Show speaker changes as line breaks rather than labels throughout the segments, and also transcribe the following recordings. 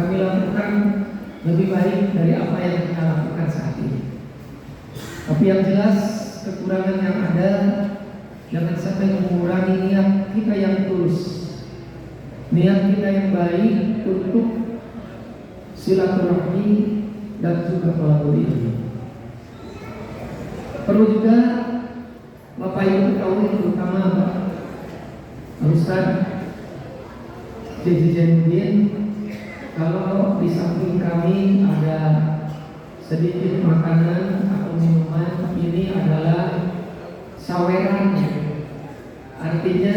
kami lakukan lebih baik dari apa yang kita lakukan saat ini. Tapi yang jelas kekurangan yang ada jangan sampai mengurangi niat kita yang tulus, niat kita yang baik untuk silaturahmi dan juga kolaborasi. Perlu juga Bapak Ibu ketahui, terutama Pak Ustaz JJ Jainuddin, kalau di samping kami ada sedikit makanan atau minuman, ini adalah saweran, artinya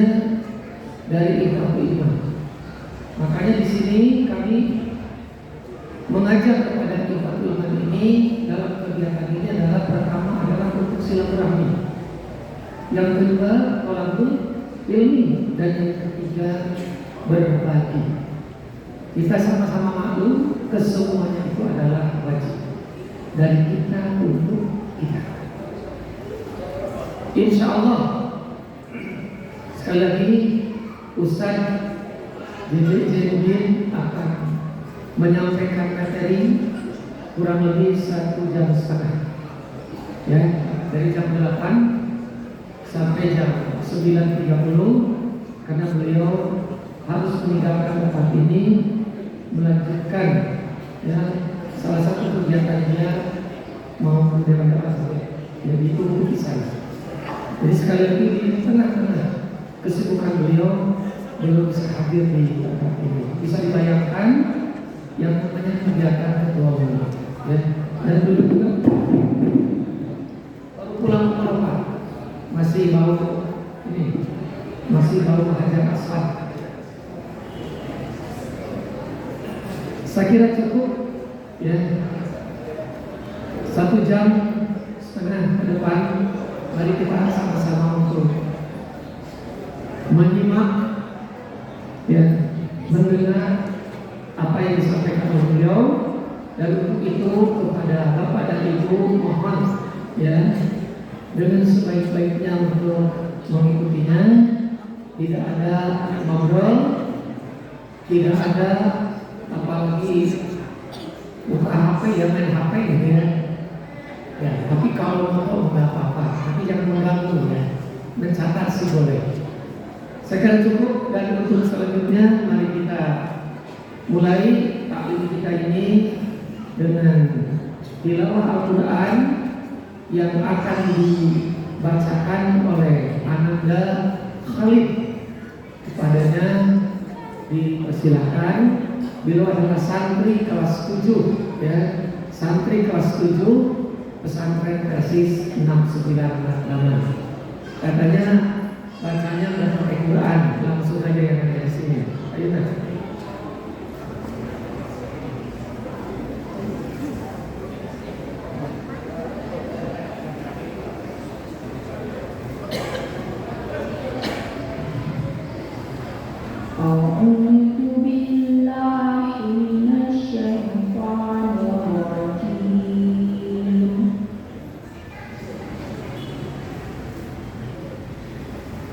dari Ikhwatul Iman. Makanya di sini kami mengajak kepada Ikhwatul Iman ini dalam kegiatan ini adalah pertama adalah untuk silaturahmi, yang kedua kolabor ilmi, dan yang ketiga berbagi. Kita sama-sama maklum kesemuanya itu adalah wajib dari kita untuk kita. Insya Allah sekali lagi Ustaz JJ Jainuddin akan menyampaikan materi kurang lebih 1,5 jam, ya, dari jam 8 sampai jam 9.30, karena beliau harus meninggalkan tempat ini melanjutkan, ya, salah satu kegiatan dia mau mendebat, jadi itu bukti saya. Jadi sekali lagi di tengah-tengah kesibukan beliau belum bisa hadir di tempat ini. Bisa dibayangkan yang namanya kegiatan ketua umum, ya, dan dulu juga baru pulang ke rumah masih bau ini, masih bau hajar asfal. Saya kira cukup, ya, 1,5 jam ke depan. Mari kita sama-sama untuk menyimak, ya, mendengar apa yang disampaikan oleh beliau, dan untuk itu kepada Bapak dan Ibu mohon, ya, dengan sebaik-baiknya untuk mengikutinya. Tidak ada ngobrol, tidak ada apalagi buka HP, ya, main HP gitu, ya. Ya, tapi kalau mau nggak apa-apa, tapi jangan mengganggu, ya. Mencatat sih boleh. Saya kira cukup, dan untuk selanjutnya mari kita mulai taklim kita ini dengan tilawah Al-Quran yang akan dibacakan oleh Ananda Khalid. Kepadanya dipersilakan. Beliau adalah santri kelas 7, ya, santri kelas 7 pesantren Persis 6968. Katanya bacanya udah pakai Quran, langsung aja yang ada di sini. Ayo nak.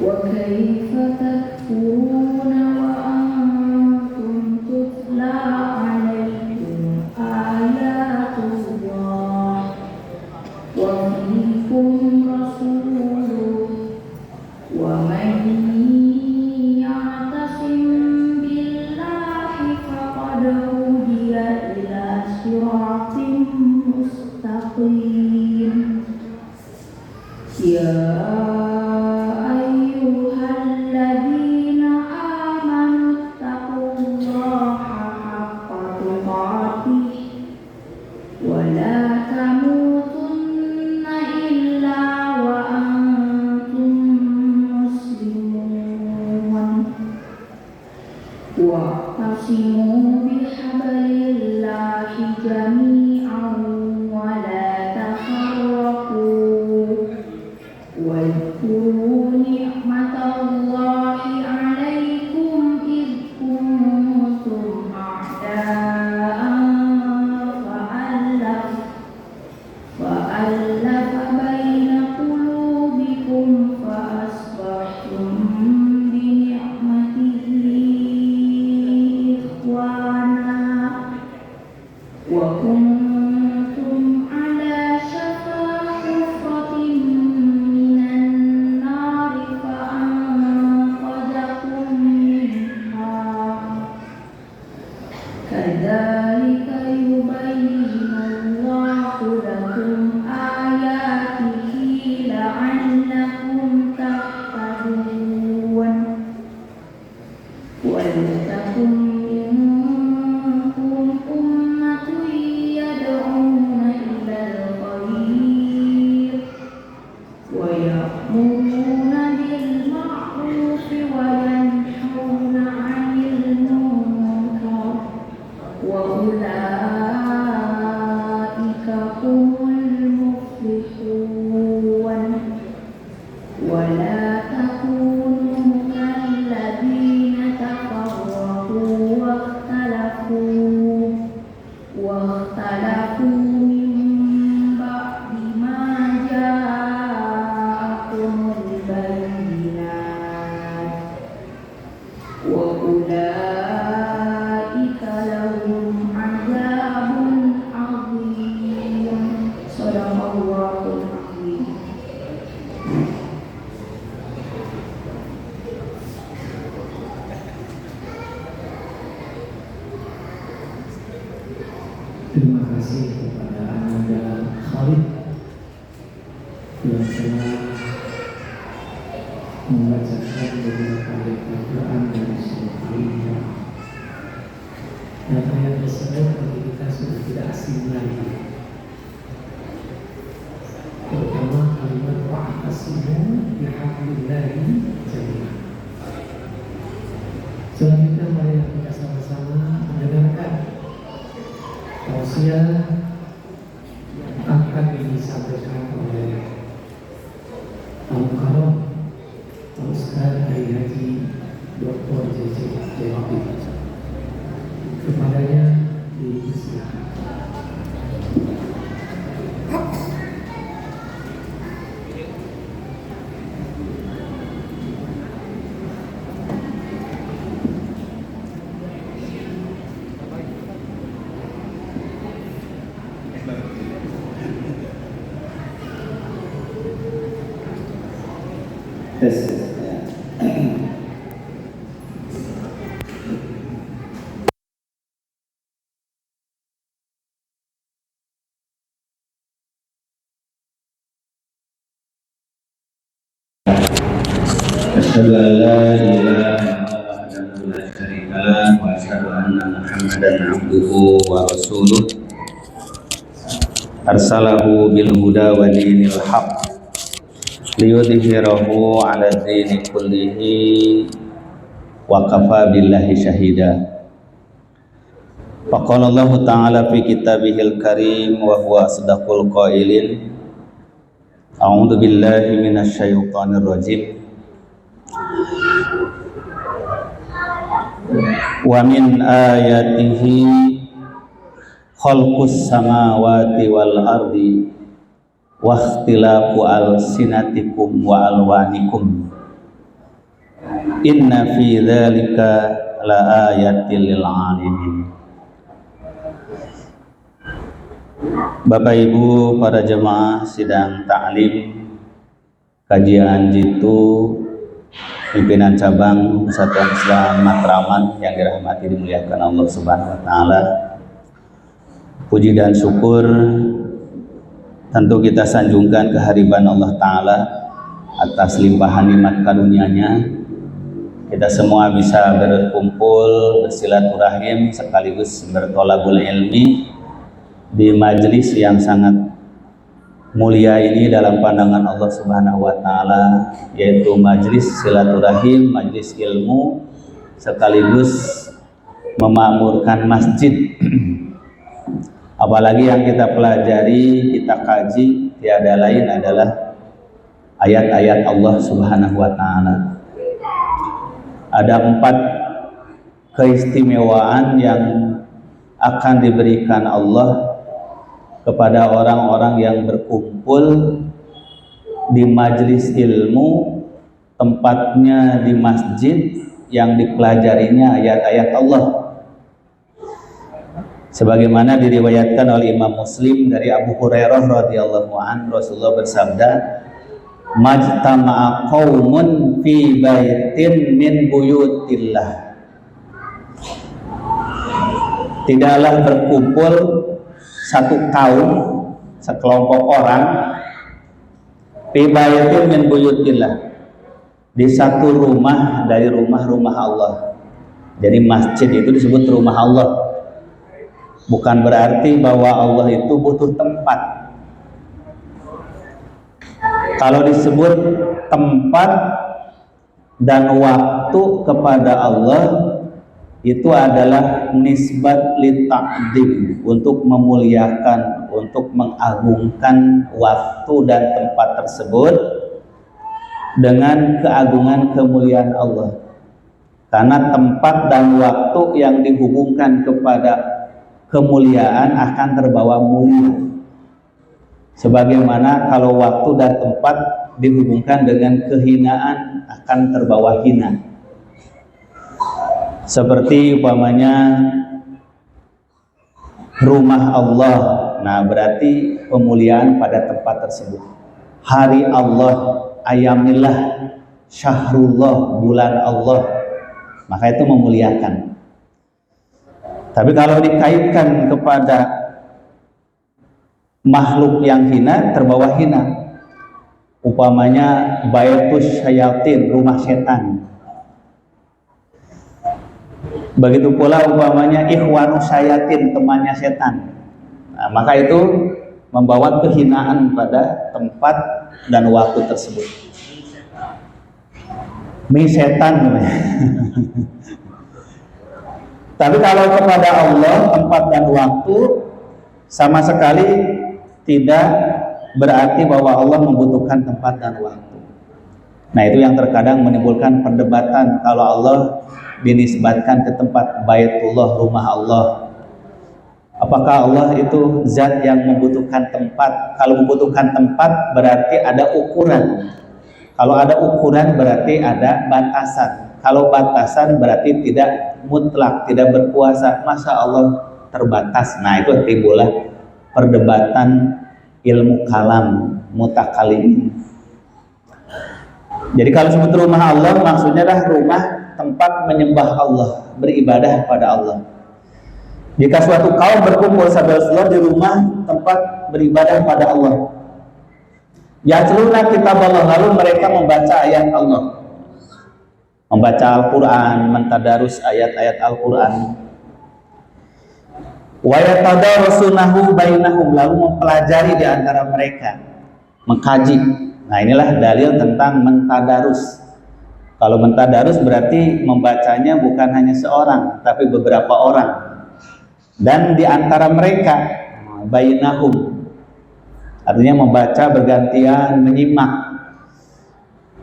وكيف تكفرون وأنتم تتلى عليكم آيات الله وفيكم رسوله ومن يعتصم بالله فقد هدي إلى صراط مستقيم. يا واعتصموا بحبل الله جميعا ولا وكنتم على شفا حفرة من النار فأنقذكم منها كذلك يبين الله لكم آياته لعلكم تهتدون ولتكن منكم أمة يدعون إلى الخير ويأمرون بالمعروف وينهون عن المنكر وأولئك هم المفلحون ولا تكونوا كالذين تفرقوا واختلفوا من بعد ما جاءهم البينات وأولئك لهم عذاب عظيم صدق الله العظيم.
Terima kasih kepada Ananda Khalid yang telah membacakan beberapa ayat Al-Quran dari surah Al-Imran. Dan ayat tersebut bagi kita sudah tidak asing lagi. Terutama kalimat wa'tasimu bihablillahi jami'an. Selanjutnya mari kita sama-sama mendengarkan tausiah yang akan disampaikan oleh Al-Karam Ustaz Haji Dr. JJ Jayadi. Kepadanya dipersilakan.
Asyhadu an la ilaha illallah wa la syarika lah wa asyhadu anna Muhammadan abduhu wa rasuluh arsalahu bil huda wa dinil haq liyudhhirahu 'ala dini kullihi wa kafa billahi syahida. Faqala Allah ta'ala fi kitabihil karim wa huwa asdaqul qailin. A'udzu billahi minasy syaithanir rajim. Wa min ayatihi khalqus samawati wal ardi wa ikhtilafu alsinatikum wa alwanikum inna fi dzalika la ayatil lil alamin. Bapak Ibu para jemaah sidang ta'lim kajian jitu pimpinan cabang Persatuan Islam Matraman yang dirahmati dimuliakan Allah Subhanahu wa taala. Puji dan syukur tentu kita sanjungkan kehadiran Allah taala atas limpahan nikmat karunia-Nya. Kita semua bisa berkumpul, bersilaturahim sekaligus bertolabul ilmi di majelis yang sangat mulia ini dalam pandangan Allah Subhanahu wa taala, yaitu majelis silaturahim, majelis ilmu sekaligus memakmurkan masjid. Apalagi yang kita pelajari, kita kaji tiada lain adalah ayat-ayat Allah Subhanahu wa taala. Ada 4 keistimewaan yang akan diberikan Allah kepada orang-orang yang berkumpul di majelis ilmu, tempatnya di masjid yang dipelajarinya ayat-ayat Allah. Sebagaimana diriwayatkan oleh Imam Muslim dari Abu Hurairah radhiyallahu anhu, Rasulullah bersabda, "Majtama'a qaumun fi baitin min buyutillah." Tidaklah berkumpul satu kaum, sekelompok orang, fi baitin min buyutillah, di satu rumah dari rumah-rumah Allah. Jadi masjid itu disebut rumah Allah. Bukan berarti bahwa Allah itu butuh tempat. Kalau disebut tempat dan waktu kepada Allah, itu adalah nisbat li ta'dim, untuk memuliakan, untuk mengagungkan waktu dan tempat tersebut dengan keagungan kemuliaan Allah. Karena tempat dan waktu yang dihubungkan kepada kemuliaan akan terbawa mulia. Sebagaimana kalau waktu dan tempat dihubungkan dengan kehinaan akan terbawa hina. Seperti umpamanya rumah Allah, nah berarti pemuliaan pada tempat tersebut. Hari Allah, ayamillah, syahrullah, bulan Allah, maka itu memuliakan. Tapi kalau dikaitkan kepada makhluk yang hina, terbawa hina. Umpamanya baitus syayatin, rumah setan. Begitu pula umpamanya ikhwanu syayatin, temannya setan. Nah, maka itu membawa kehinaan pada tempat dan waktu tersebut. Mie setan namanya. Tapi kalau kepada Allah, tempat dan waktu sama sekali tidak berarti bahwa Allah membutuhkan tempat dan waktu. Nah, itu yang terkadang menimbulkan perdebatan kalau Allah dinisbatkan ke tempat Baitullah, rumah Allah. Apakah Allah itu zat yang membutuhkan tempat? Kalau membutuhkan tempat berarti ada ukuran. Kalau ada ukuran berarti ada batasan. Kalau batasan berarti tidak mutlak, tidak berkuasa. Masa Allah terbatas? Nah, itu timbullah perdebatan ilmu kalam, mutakalimin. Jadi kalau sebut rumah Allah, maksudnya adalah rumah tempat menyembah Allah, beribadah pada Allah. Jika suatu kaum berkumpul sabda Rasulullah di rumah tempat beribadah pada Allah, yatluna kitab Allah, lalu mereka membaca ayat Allah, membaca Al-Quran, mentadarus ayat-ayat Al-Quran. Wa yatadarasunahu bainahum, lalu mempelajari di antara mereka, mengkaji. Nah, inilah dalil tentang mentadarus. Kalau mentadarus berarti membacanya bukan hanya seorang, tapi beberapa orang. Dan di antara mereka, bainahum, artinya membaca bergantian, menyimak.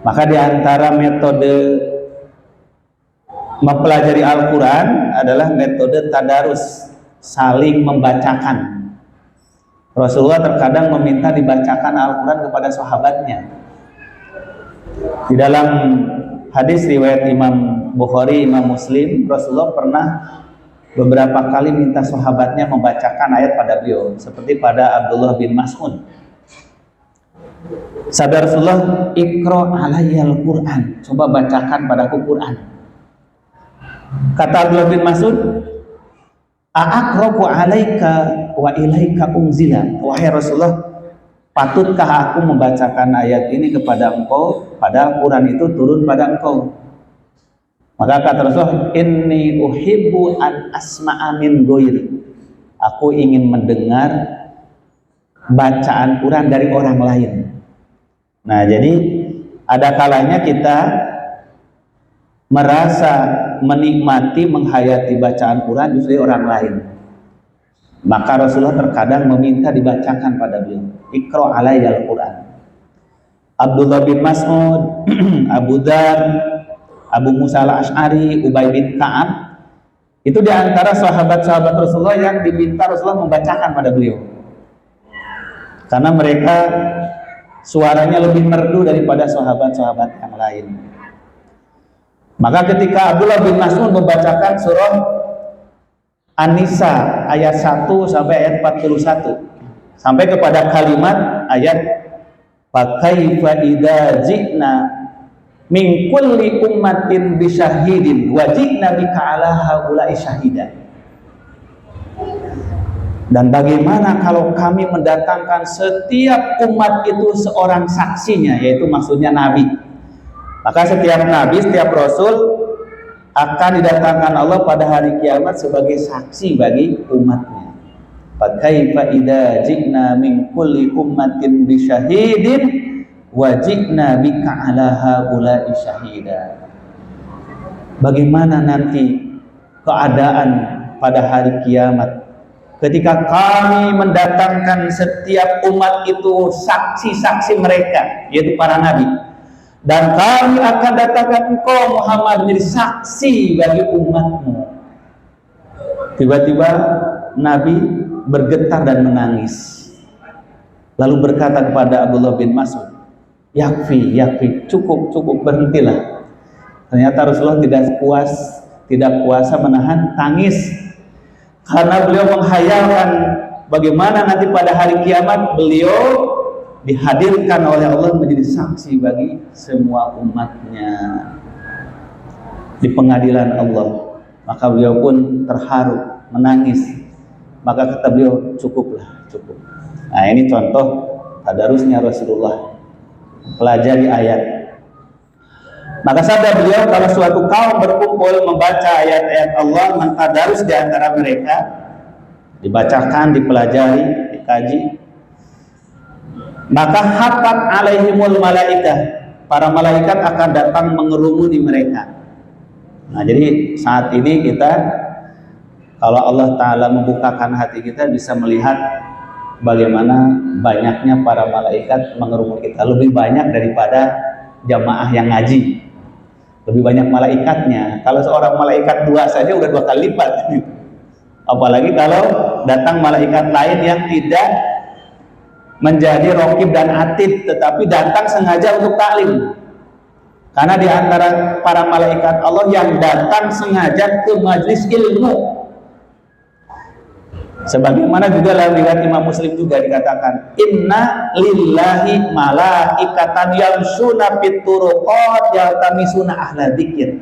Maka di antara metode mempelajari Al-Quran adalah metode tadarus, saling membacakan. Rasulullah terkadang meminta dibacakan Al-Quran kepada sahabatnya. Di dalam hadis riwayat Imam Bukhari, Imam Muslim, Rasulullah pernah beberapa kali minta sahabatnya membacakan ayat pada beliau, seperti pada Abdullah bin Mas'ud. Sabda Rasulullah, "Iqra alayyal Quran," coba bacakan padaku Quran. Kata Abdullah bin Mas'ud, "A'aqrabu alaika wa ilaika unzila." Wahai Rasulullah, patutkah aku membacakan ayat ini kepada engkau, padahal Quran itu turun pada engkau? Maka kata Rasulullah, "Inni uhibbu an asma'a min ghairi." Aku ingin mendengar bacaan Quran dari orang lain. Nah, jadi ada kalanya kita merasa menikmati, menghayati bacaan Quran justru orang lain. Maka Rasulullah terkadang meminta dibacakan pada beliau, "Iqra alayyal Quran." Abdullah bin Mas'ud, Abu Dzar, Abu Musa al-Ash'ari, Ubay bin Ka'ab, itu diantara sahabat-sahabat Rasulullah yang diminta Rasulullah membacakan pada beliau. Karena mereka suaranya lebih merdu daripada sahabat-sahabat yang lain. Maka ketika Abdullah bin Mas'ud membacakan surah An-Nisa ayat 1 sampai ayat 41 sampai kepada kalimat ayat fakaifa idza ji'na min kulli ummatin bisyahidin wa ji'na bika ala haula'i syahida. Dan bagaimana kalau kami mendatangkan setiap umat itu seorang saksinya, yaitu maksudnya nabi. Maka setiap nabi, setiap rasul akan didatangkan Allah pada hari kiamat sebagai saksi bagi umatnya. Fakaifa idza ji'na min kulli ummatin bisyahidin wa ji'na bika ala haula'i syahida. Bagaimana nanti keadaan pada hari kiamat ketika kami mendatangkan setiap umat itu saksi-saksi mereka, yaitu para nabi, dan kami akan datangkan engkau Muhammad menjadi saksi bagi umatmu. Tiba-tiba Nabi bergetar dan menangis, lalu berkata kepada Abdullah bin Mas'ud, yakfi, cukup, berhentilah. Ternyata Rasulullah tidak kuasa menahan tangis, karena beliau menghayalkan bagaimana nanti pada hari kiamat beliau dihadirkan oleh Allah menjadi saksi bagi semua umatnya di pengadilan Allah. Maka beliau pun terharu, menangis. Maka kata beliau, cukup. Nah, ini contoh tadarusnya Rasulullah, pelajari ayat. Maka sabda beliau, kalau suatu kaum berkumpul membaca ayat-ayat Allah, mentadarus di antara mereka, dibacakan, dipelajari, dikaji, maka hafat alaihimul malaikah, para malaikat akan datang mengerumuni mereka. Nah, jadi saat ini kita, kalau Allah Ta'ala membukakan hati kita, bisa melihat bagaimana banyaknya para malaikat mengerumuni kita, lebih banyak daripada jamaah yang ngaji. Lebih banyak malaikatnya. Kalau seorang malaikat 2 saja udah 2 kali lipat. Apalagi kalau datang malaikat lain yang tidak menjadi raqib dan atid, tetapi datang sengaja untuk taklim. Karena di antara para malaikat Allah yang datang sengaja ke majlis ilmu. Sebagaimana juga dalam riwayat Imam Muslim juga dikatakan, inna lillahi malaikatan yamshuna fit turuqat yaltamisuna ahla dzikir.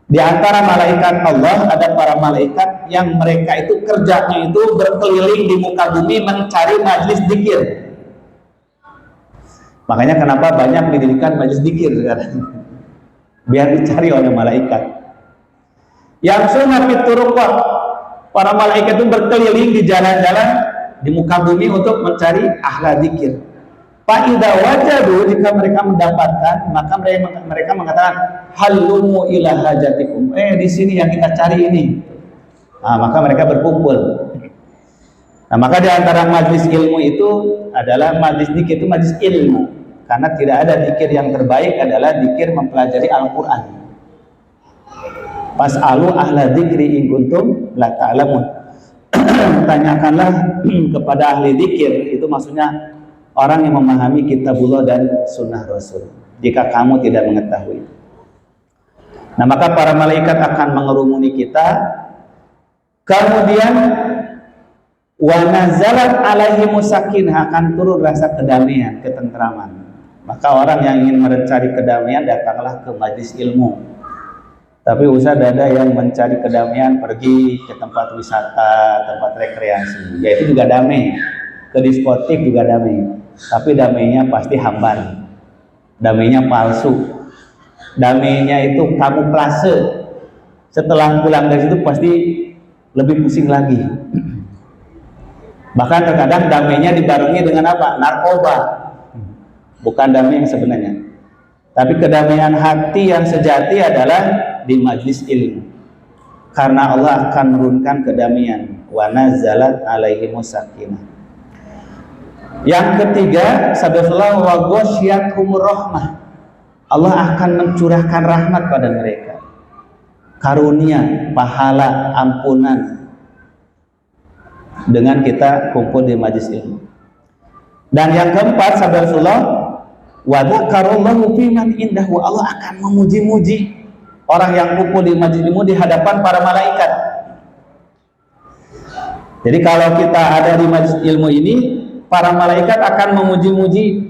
Di antara malaikat Allah ada para malaikat yang mereka itu kerjanya itu berkeliling di muka bumi mencari majlis dzikir. Makanya kenapa banyak didirikan majlis dzikir sekarang, biar dicari oleh malaikat. Yamshuna fit turuqat, para malaikat itu berkeliling di jalan-jalan di muka bumi untuk mencari ahla dzikir. Fa idza wajadu, jika mereka mendapatkan, maka mereka mengatakan halumu ila hajatikum. Di sini yang kita cari ini. Nah, maka mereka berkumpul. Nah, maka di antara majlis ilmu itu adalah majlis dzikir, itu majlis ilmu. Karena tidak ada dzikir yang terbaik adalah dzikir mempelajari Al-Qur'an. Fas'alu ahla dzikri in kuntum la ta'lamun. Tanyakanlah kepada ahli dzikir, itu maksudnya orang yang memahami kitabullah dan sunnah Rasul, jika kamu tidak mengetahui. Nah, maka para malaikat akan mengerumuni kita. Kemudian wa nazalat alaihimus sakinah, akan turun rasa kedamaian, ketentraman. Maka orang yang ingin mencari kedamaian datanglah ke majlis ilmu. Tapi usah ada yang mencari kedamaian pergi ke tempat wisata, tempat rekreasi. Ya itu juga damai. Ke diskotik juga damai. Tapi damainya pasti hambar. Damainya palsu. Damainya itu kamuflase. Setelah pulang dari situ pasti lebih pusing lagi. Bahkan terkadang damainya dibarengi dengan apa? Narkoba. Bukan damai yang sebenarnya. Tapi kedamaian hati yang sejati adalah di majlis ilmu, karena Allah akan menurunkan kedamaian. Wa nazalat alaihimus sakinah. Yang ketiga, sabdallah wa ghasyiyatuhumur rahmah, Allah akan mencurahkan rahmat pada mereka, karunia, pahala, ampunan dengan kita kumpul di majlis ilmu. Dan yang keempat, sabdallah wa dzakarallahu fi man indahu, Allah akan memuji-muji orang yang kumpul di majlis ilmu di hadapan para malaikat. Jadi kalau kita ada di majelis ilmu ini, para malaikat akan memuji-muji,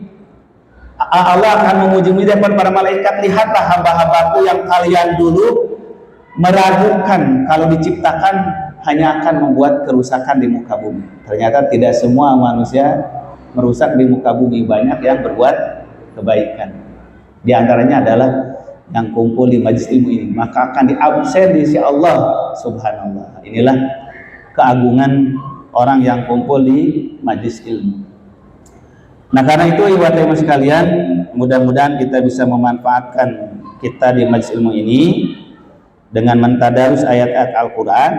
Allah akan memuji-muji depan para malaikat, lihatlah hamba-hambaku yang kalian dulu meragukan kalau diciptakan hanya akan membuat kerusakan di muka bumi. Ternyata tidak semua manusia merusak di muka bumi, banyak yang berbuat kebaikan. Di antaranya adalah yang kumpul di majelis ilmu ini, maka akan diabsen di sisi Allah Subhanallah. Inilah keagungan orang yang kumpul di majelis ilmu. Nah, karena itu ibu-ibu sekalian, mudah-mudahan kita bisa memanfaatkan kita di majelis ilmu ini dengan mentadarus ayat-ayat Al-Quran.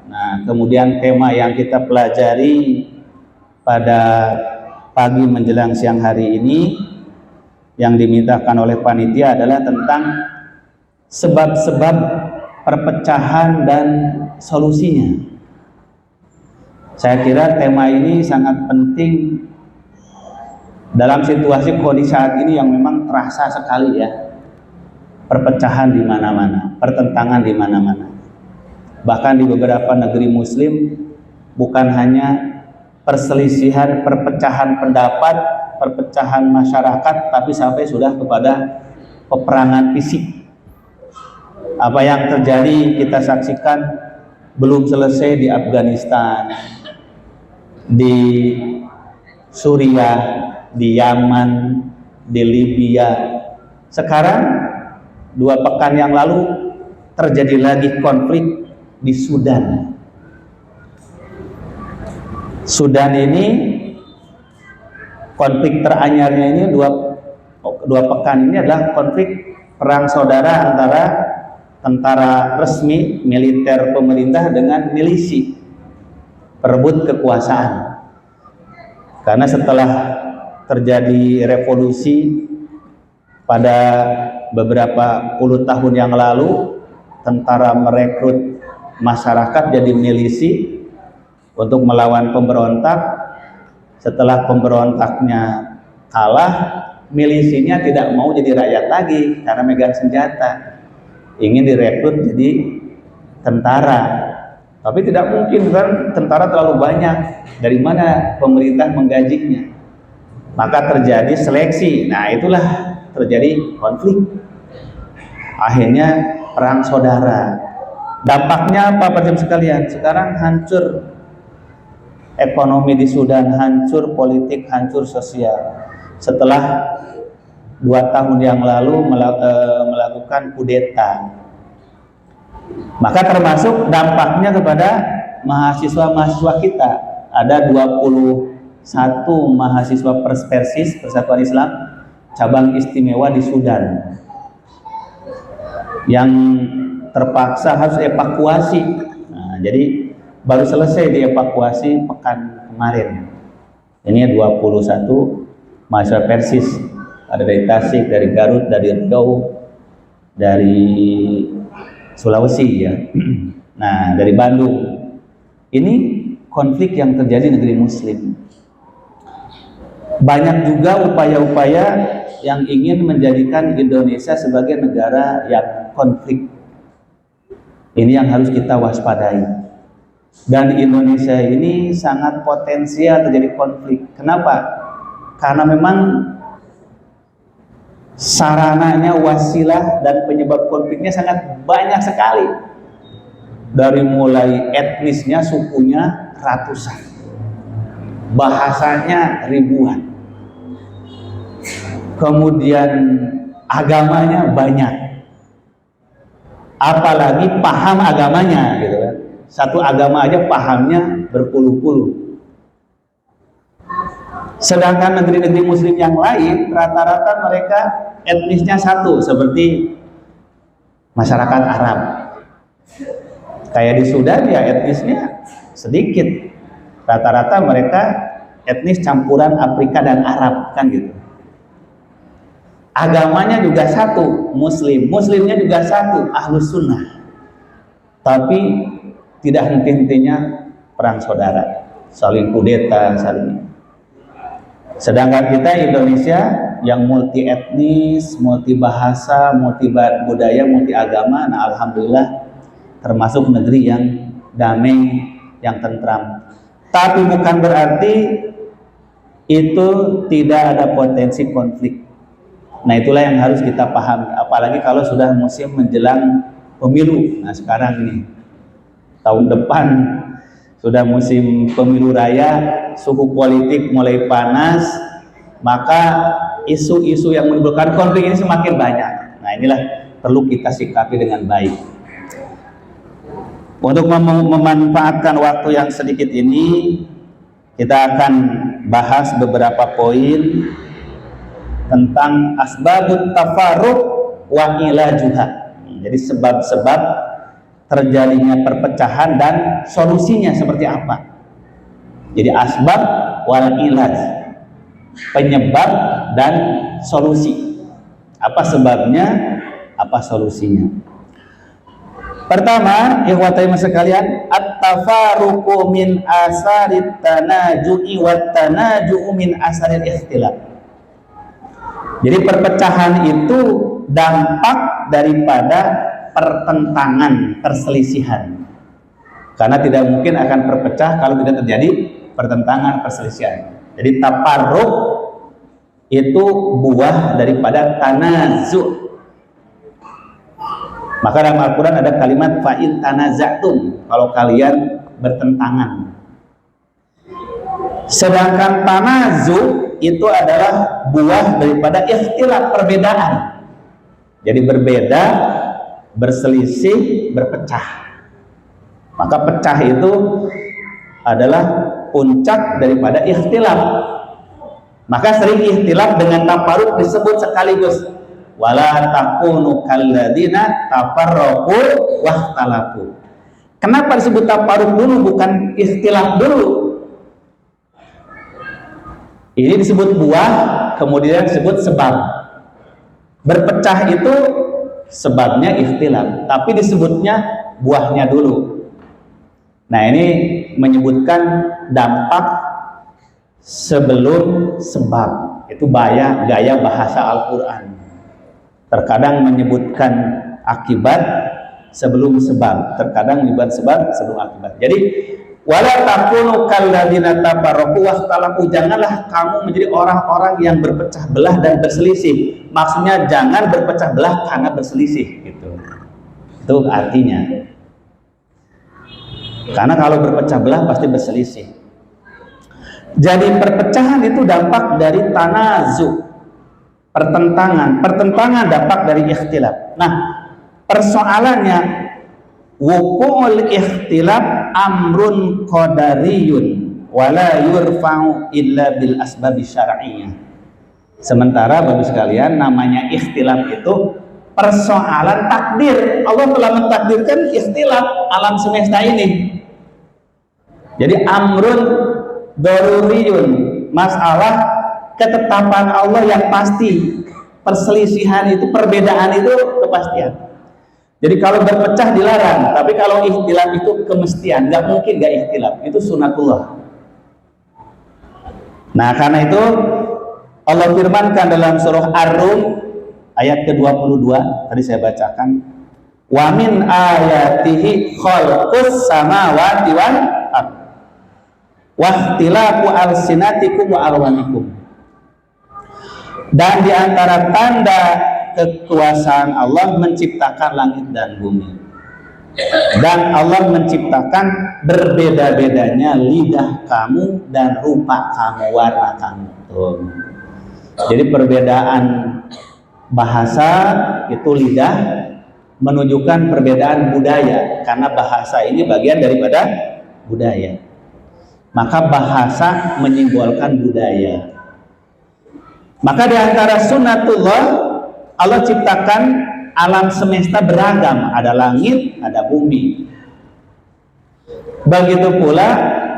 Nah, kemudian tema yang kita pelajari pada pagi menjelang siang hari ini yang dimintakan oleh panitia adalah tentang sebab-sebab perpecahan dan solusinya. Saya kira tema ini sangat penting dalam situasi kondisi saat ini yang memang terasa sekali ya. Perpecahan di mana-mana, pertentangan di mana-mana. Bahkan di beberapa negeri muslim bukan hanya perselisihan, perpecahan pendapat, perpecahan masyarakat, tapi sampai sudah kepada peperangan fisik. Apa yang terjadi kita saksikan belum selesai di Afghanistan, di Suriah, di Yaman, di Libya. Sekarang 2 pekan yang lalu terjadi lagi konflik di Sudan. Sudan ini konflik teranyarnya ini dua pekan ini adalah konflik perang saudara antara tentara resmi militer pemerintah dengan milisi perebut kekuasaan. Karena setelah terjadi revolusi pada beberapa puluh tahun yang lalu, tentara merekrut masyarakat jadi milisi untuk melawan pemberontak. Setelah pemberontaknya kalah, milisinya tidak mau jadi rakyat lagi karena megang senjata, ingin direkrut jadi tentara. Tapi tidak mungkin kan, tentara terlalu banyak, dari mana pemerintah menggajinya? Maka terjadi seleksi. Nah, itulah terjadi konflik. Akhirnya perang saudara. Dampaknya apa Pak sekalian? Sekarang hancur ekonomi di Sudan, hancur politik, hancur sosial. Setelah 2 tahun yang lalu melakukan kudeta. Maka termasuk dampaknya kepada mahasiswa-mahasiswa kita. Ada 21 mahasiswa Persis, Persatuan Islam cabang istimewa di Sudan yang terpaksa harus evakuasi. Nah, jadi baru selesai dievakuasi pekan kemarin. Ini 21 mahasiswa Persis, ada dari Tasik, dari Garut, dari Riau, dari Sulawesi ya. Nah, dari Bandung. Ini konflik yang terjadi di negeri muslim. Banyak juga upaya-upaya yang ingin menjadikan Indonesia sebagai negara yang konflik. Ini yang harus kita waspadai. Dan Indonesia ini sangat potensial terjadi konflik. Kenapa? Karena memang sarananya, wasilah dan penyebab konfliknya sangat banyak sekali. Dari mulai etnisnya, sukunya ratusan, bahasanya ribuan, kemudian agamanya banyak, apalagi paham agamanya gitu kan. Satu agama aja pahamnya berpuluh-puluh. Sedangkan negeri-negeri muslim yang lain rata-rata mereka etnisnya satu, seperti masyarakat Arab. Kayak di Sudan ya etnisnya sedikit. Rata-rata mereka etnis campuran Afrika dan Arab kan gitu. Agamanya juga satu, muslim. Muslimnya juga satu, ahlus sunnah. Tapi tidak henti-hentinya perang saudara, saling kudeta, saling. Sedangkan kita Indonesia yang multi etnis, multi bahasa, multi budaya, multi agama, nah alhamdulillah termasuk negeri yang damai, yang tentram. Tapi bukan berarti itu tidak ada potensi konflik. Nah, itulah yang harus kita pahami, apalagi kalau sudah musim menjelang pemilu. Nah, sekarang ini tahun depan sudah musim pemilu raya, suhu politik mulai panas, maka isu-isu yang menimbulkan konflik ini semakin banyak. Nah, inilah perlu kita sikapi dengan baik. Untuk memanfaatkan waktu yang sedikit ini, kita akan bahas beberapa poin tentang asbabut tafarruq wa ilajuha. Jadi sebab-sebab terjadinya perpecahan dan solusinya seperti apa. Jadi asbab wal ilaj, penyebab dan solusi. Apa sebabnya, apa solusinya. Pertama, ikhwatai sekalian, at-tafaruqu min asarit tanaju'i wat tanaju'u min asarit ikhtilaf. Jadi perpecahan itu dampak daripada pertentangan, perselisihan. Karena tidak mungkin akan berpecah kalau tidak terjadi pertentangan, perselisihan. Jadi tafarruq itu buah daripada tanazu'. Maka dalam Al-Quran ada kalimat fa'in tanaza'tum, kalau kalian bertentangan. Sedangkan tanazu itu adalah buah daripada ikhtilaf, perbedaan. Jadi berbeda, berselisih, berpecah. Maka pecah itu adalah puncak daripada ikhtilaf. Maka sering ikhtilaf dengan tafarruq disebut sekaligus. Wala takunu kalladzina tafarraqu wahtalafu. Kenapa disebut tafarruq dulu bukan ikhtilaf dulu? Ini disebut buah, kemudian disebut sebab. Berpecah itu sebabnya ikhtilaf, tapi disebutnya buahnya dulu. Nah, ini menyebutkan dampak sebelum sebab. Itu gaya bahasa Al-Quran. Terkadang menyebutkan akibat sebelum sebab, terkadang menyebut sebab sebelum akibat. Jadi wala takunu kalladzina tafarraqu wahtalafu, janganlah kamu menjadi orang-orang yang berpecah belah dan berselisih. Maksudnya jangan berpecah belah karena berselisih gitu. Itu artinya. Karena kalau berpecah belah pasti berselisih. Jadi perpecahan itu dampak dari tanazu, pertentangan dampak dari ikhtilaf. Nah, persoalannya wuqu'ul ikhtilaf amrun qadariyun wala yurfa'u illa bil asbabi syar'iyyah. Sementara bagi sekalian, namanya ikhtilaf itu persoalan takdir. Allah telah mentakdirkan ikhtilaf alam semesta ini. Jadi amrun daruriyun, masalah ketetapan Allah yang pasti. Perselisihan itu, perbedaan itu kepastian. Jadi kalau berpecah dilarang, tapi kalau ikhtilaf itu kemestian, nggak mungkin nggak ikhtilaf, itu sunatullah. Nah, karena itu Allah firmankan dalam surah Ar-Rum ayat ke-22, tadi saya bacakan, wa min ayatihi khalqus samawati wal ardh wa ikhtilafu alsinatikum wa alwanikum. Dan di antara tanda kekuasaan Allah menciptakan langit dan bumi. Dan Allah menciptakan berbeda-bedanya lidah kamu dan rupa kamu, warna kamu. Tuh. Jadi perbedaan bahasa itu lidah menunjukkan perbedaan budaya, karena bahasa ini bagian daripada budaya. Maka bahasa menyimbolkan budaya. Maka di antara sunnatullah, Allah ciptakan alam semesta beragam, ada langit, ada bumi. Begitu pula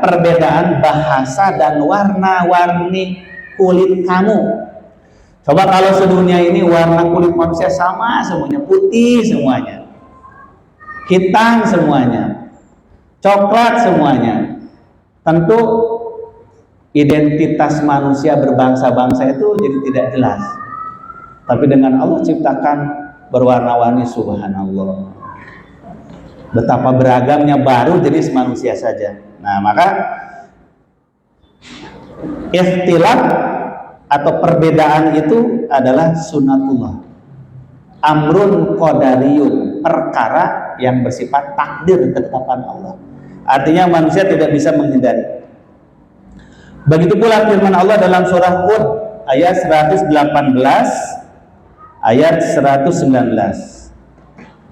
perbedaan bahasa dan warna-warni kulit kamu. Coba kalau sedunia ini warna kulit manusia sama semuanya, putih semuanya, hitam semuanya, coklat semuanya, tentu identitas manusia berbangsa-bangsa itu jadi tidak jelas. Tapi dengan Allah ciptakan berwarna-warni, subhanallah. Betapa beragamnya baru jenis manusia saja. Nah, maka Ikhtilaf atau perbedaan itu adalah sunatullah, amrun qadariyun, perkara yang bersifat takdir, ketetapan Allah. Artinya manusia tidak bisa menghindari. Begitu pula firman Allah dalam surah Hud ayat 118 ayat 119.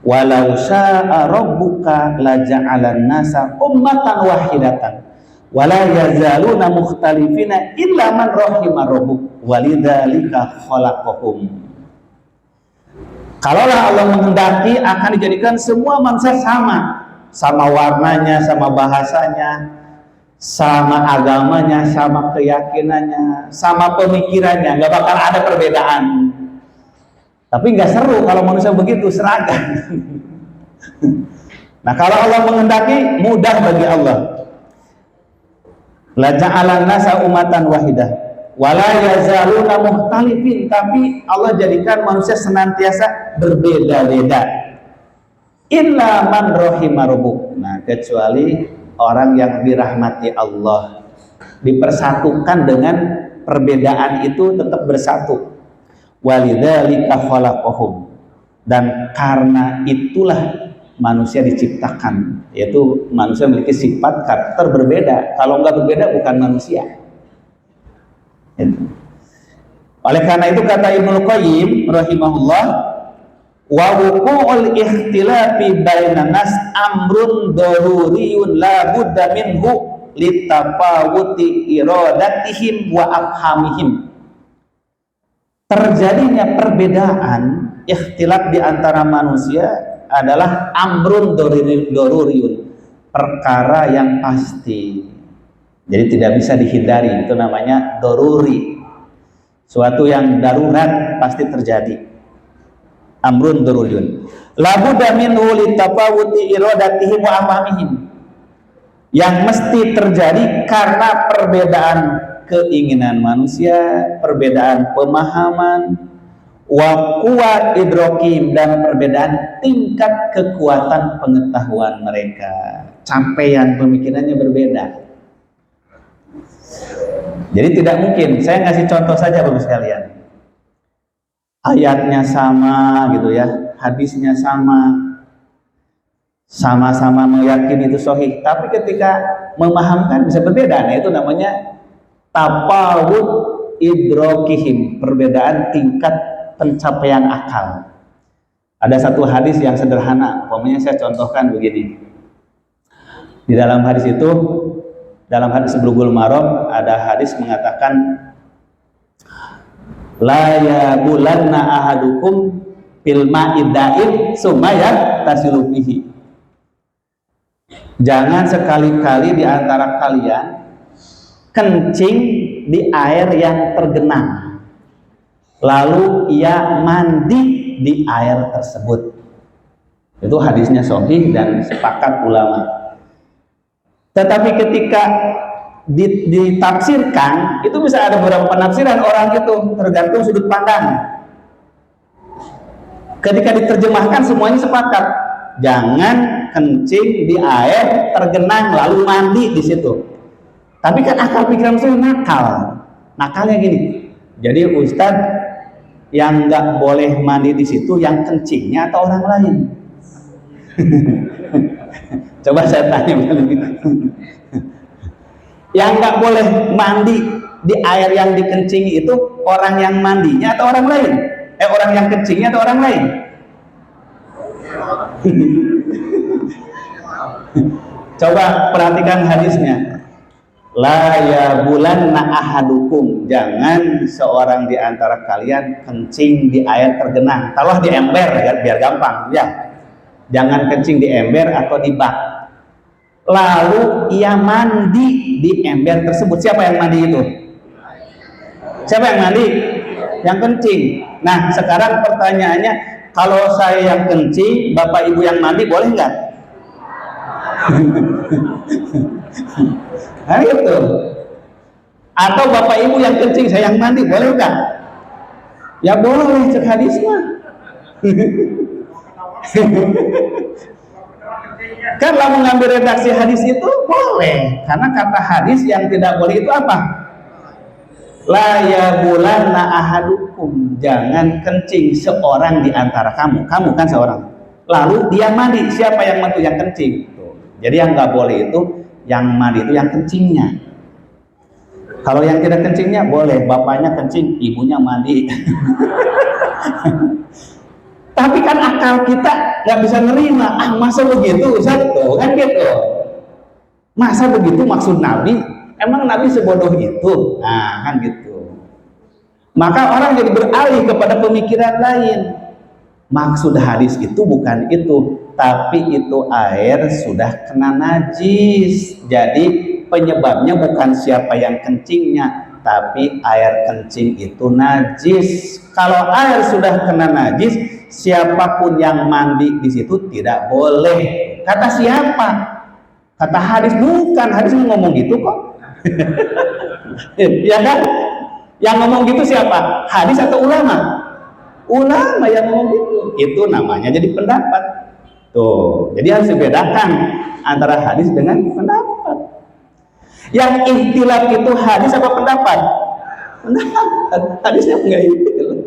Walau syaa rabbuka laja'alan nasa ummatan wahidatan wala yazaluna mukhtalifina illa man rahima rabbuk walidzalika khalaqahum. Kalaulah Allah menghendaki akan dijadikan semua manusia sama warnanya, sama bahasanya, sama agamanya, sama keyakinannya, sama pemikirannya, nggak bakal ada perbedaan. Tapi nggak seru kalau manusia begitu, seragam. Nah, kalau Allah menghendaki, mudah bagi Allah. La ja'alan nasa umatan wahidah wala yazaluna mukhtalifin, tapi Allah jadikan manusia senantiasa berbeda-beda. Illa man rahima rabbuk. Nah, kecuali orang yang dirahmati Allah, dipersatukan dengan perbedaan itu tetap bersatu. Walidzalika khalaqahum, dan karena itulah manusia diciptakan, yaitu manusia memiliki sifat karakter berbeda. Kalau nggak berbeda bukan manusia. Oleh karena itu kata Ibnu Qayyim rahimahullah, wa wuqu'ul ikhtilafi bainan nas amrun daruriyun la budda minhu litafawuti iradatihim wa afhamihim. Terjadinya perbedaan ikhtilaf di antara manusia adalah amrun daruriyun, perkara yang pasti. Jadi tidak bisa dihindari, itu namanya daruri. Suatu yang darurat pasti terjadi. Amrun daruriyun. La budda minhu litafawuti iradatihim wa afhamihim. Yang mesti terjadi karena perbedaan keinginan manusia, perbedaan pemahaman, wa quwwat idrokim, dan perbedaan tingkat kekuatan pengetahuan mereka. Capaian pemikirannya berbeda. Jadi tidak mungkin, saya ngasih contoh saja Bapak sekalian. Ayatnya sama gitu ya, hadisnya sama-sama meyakini itu sahih, tapi ketika memahamkan bisa berbeda. Nah, itu namanya tafawut idrokihim, perbedaan tingkat pencapaian akal. Ada satu hadis yang sederhana, umpamanya saya contohkan begini. Di dalam hadis itu, dalam hadis Bulughul Maram ada hadis mengatakan, la yabulanna ahadukum fil ma'id da'im summa yaktasilu fihi. Jangan sekali-kali di antara kalian kencing di air yang tergenang, lalu ia mandi di air tersebut. Itu hadisnya sahih dan sepakat ulama. Tetapi ketika ditafsirkan, itu bisa ada beberapa penafsiran orang itu, tergantung sudut pandang. Ketika diterjemahkan semuanya sepakat, jangan kencing di air tergenang lalu mandi di situ. Tapi kan akal pikiran saya nakalnya gini. Jadi Ustadz, yang nggak boleh mandi di situ yang kencingnya atau orang lain? Coba saya tanya yang nggak boleh mandi di air yang dikencingi itu orang yang mandinya atau orang lain? Orang yang kencingnya atau orang lain? Coba perhatikan hadisnya. La yabulanna ahadukum, jangan seorang di antara kalian kencing di air tergenang. Taruh di ember biar gampang ya. Jangan kencing di ember atau di bak. Lalu ia mandi di ember tersebut. Siapa yang mandi itu? Siapa yang mandi? Yang kencing. Nah, sekarang pertanyaannya, kalau saya yang kencing, Bapak Ibu yang mandi, boleh nggak? Nah, itu. Atau Bapak Ibu yang kencing, saya yang mandi, boleh nggak? Ya boleh, cek hadisnya. Kalau mengambil redaksi hadis itu boleh, karena kata hadis yang tidak boleh itu apa? La yabulanna ahadukum, jangan kencing seorang di antara kamu. Kamu kan seorang. Lalu dia mandi, siapa yang mandi? Yang kencing. Tuh. Jadi yang nggak boleh itu yang mandi itu yang kencingnya. Kalau yang tidak kencingnya boleh, bapaknya kencing, ibunya mandi. Tapi kan akal kita nggak bisa nerima. Ah, masa begitu, Ustaz? Tuh, kan gitu. Masa begitu maksud Nabi? Emang Nabi sebodoh itu? Nah, kan gitu. Maka orang jadi beralih kepada pemikiran lain. Maksud hadis itu bukan itu, tapi itu air sudah kena najis. Jadi penyebabnya bukan siapa yang kencingnya, tapi air kencing itu najis. Kalau air sudah kena najis, siapapun yang mandi di situ tidak boleh. Kata siapa? Kata hadis, bukan hadis ngomong gitu kok. Ya kan? Yang ngomong gitu siapa? Hadis atau ulama? Ulama yang ngomong gitu. Itu namanya jadi pendapat. Tuh, jadi harus dibedakan antara hadis dengan pendapat. Yang ikhtilaf itu hadis apa pendapat? Pendapat. Hadisnya enggak ikhtilaf.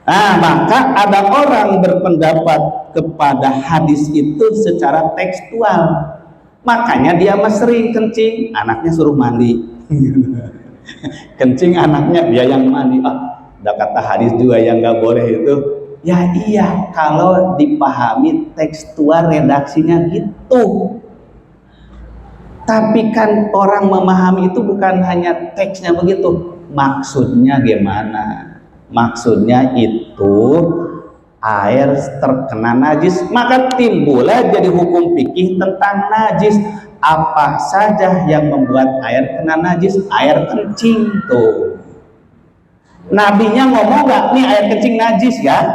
Nah, maka ada orang berpendapat kepada hadis itu secara tekstual. Makanya dia sering kencing, anaknya suruh mandi. Kencing anaknya dia yang mandi. Ah, udah kata hadis juga yang nggak boleh itu. Ya iya, kalau dipahami tekstual redaksinya gitu. Tapi kan orang memahami itu bukan hanya teksnya begitu, maksudnya gimana? Maksudnya itu air terkena najis, maka timbullah jadi hukum fikih tentang najis. Apa saja yang membuat air kena najis? Air kencing tuh. Nabinya ngomong nggak, nih air kencing najis ya.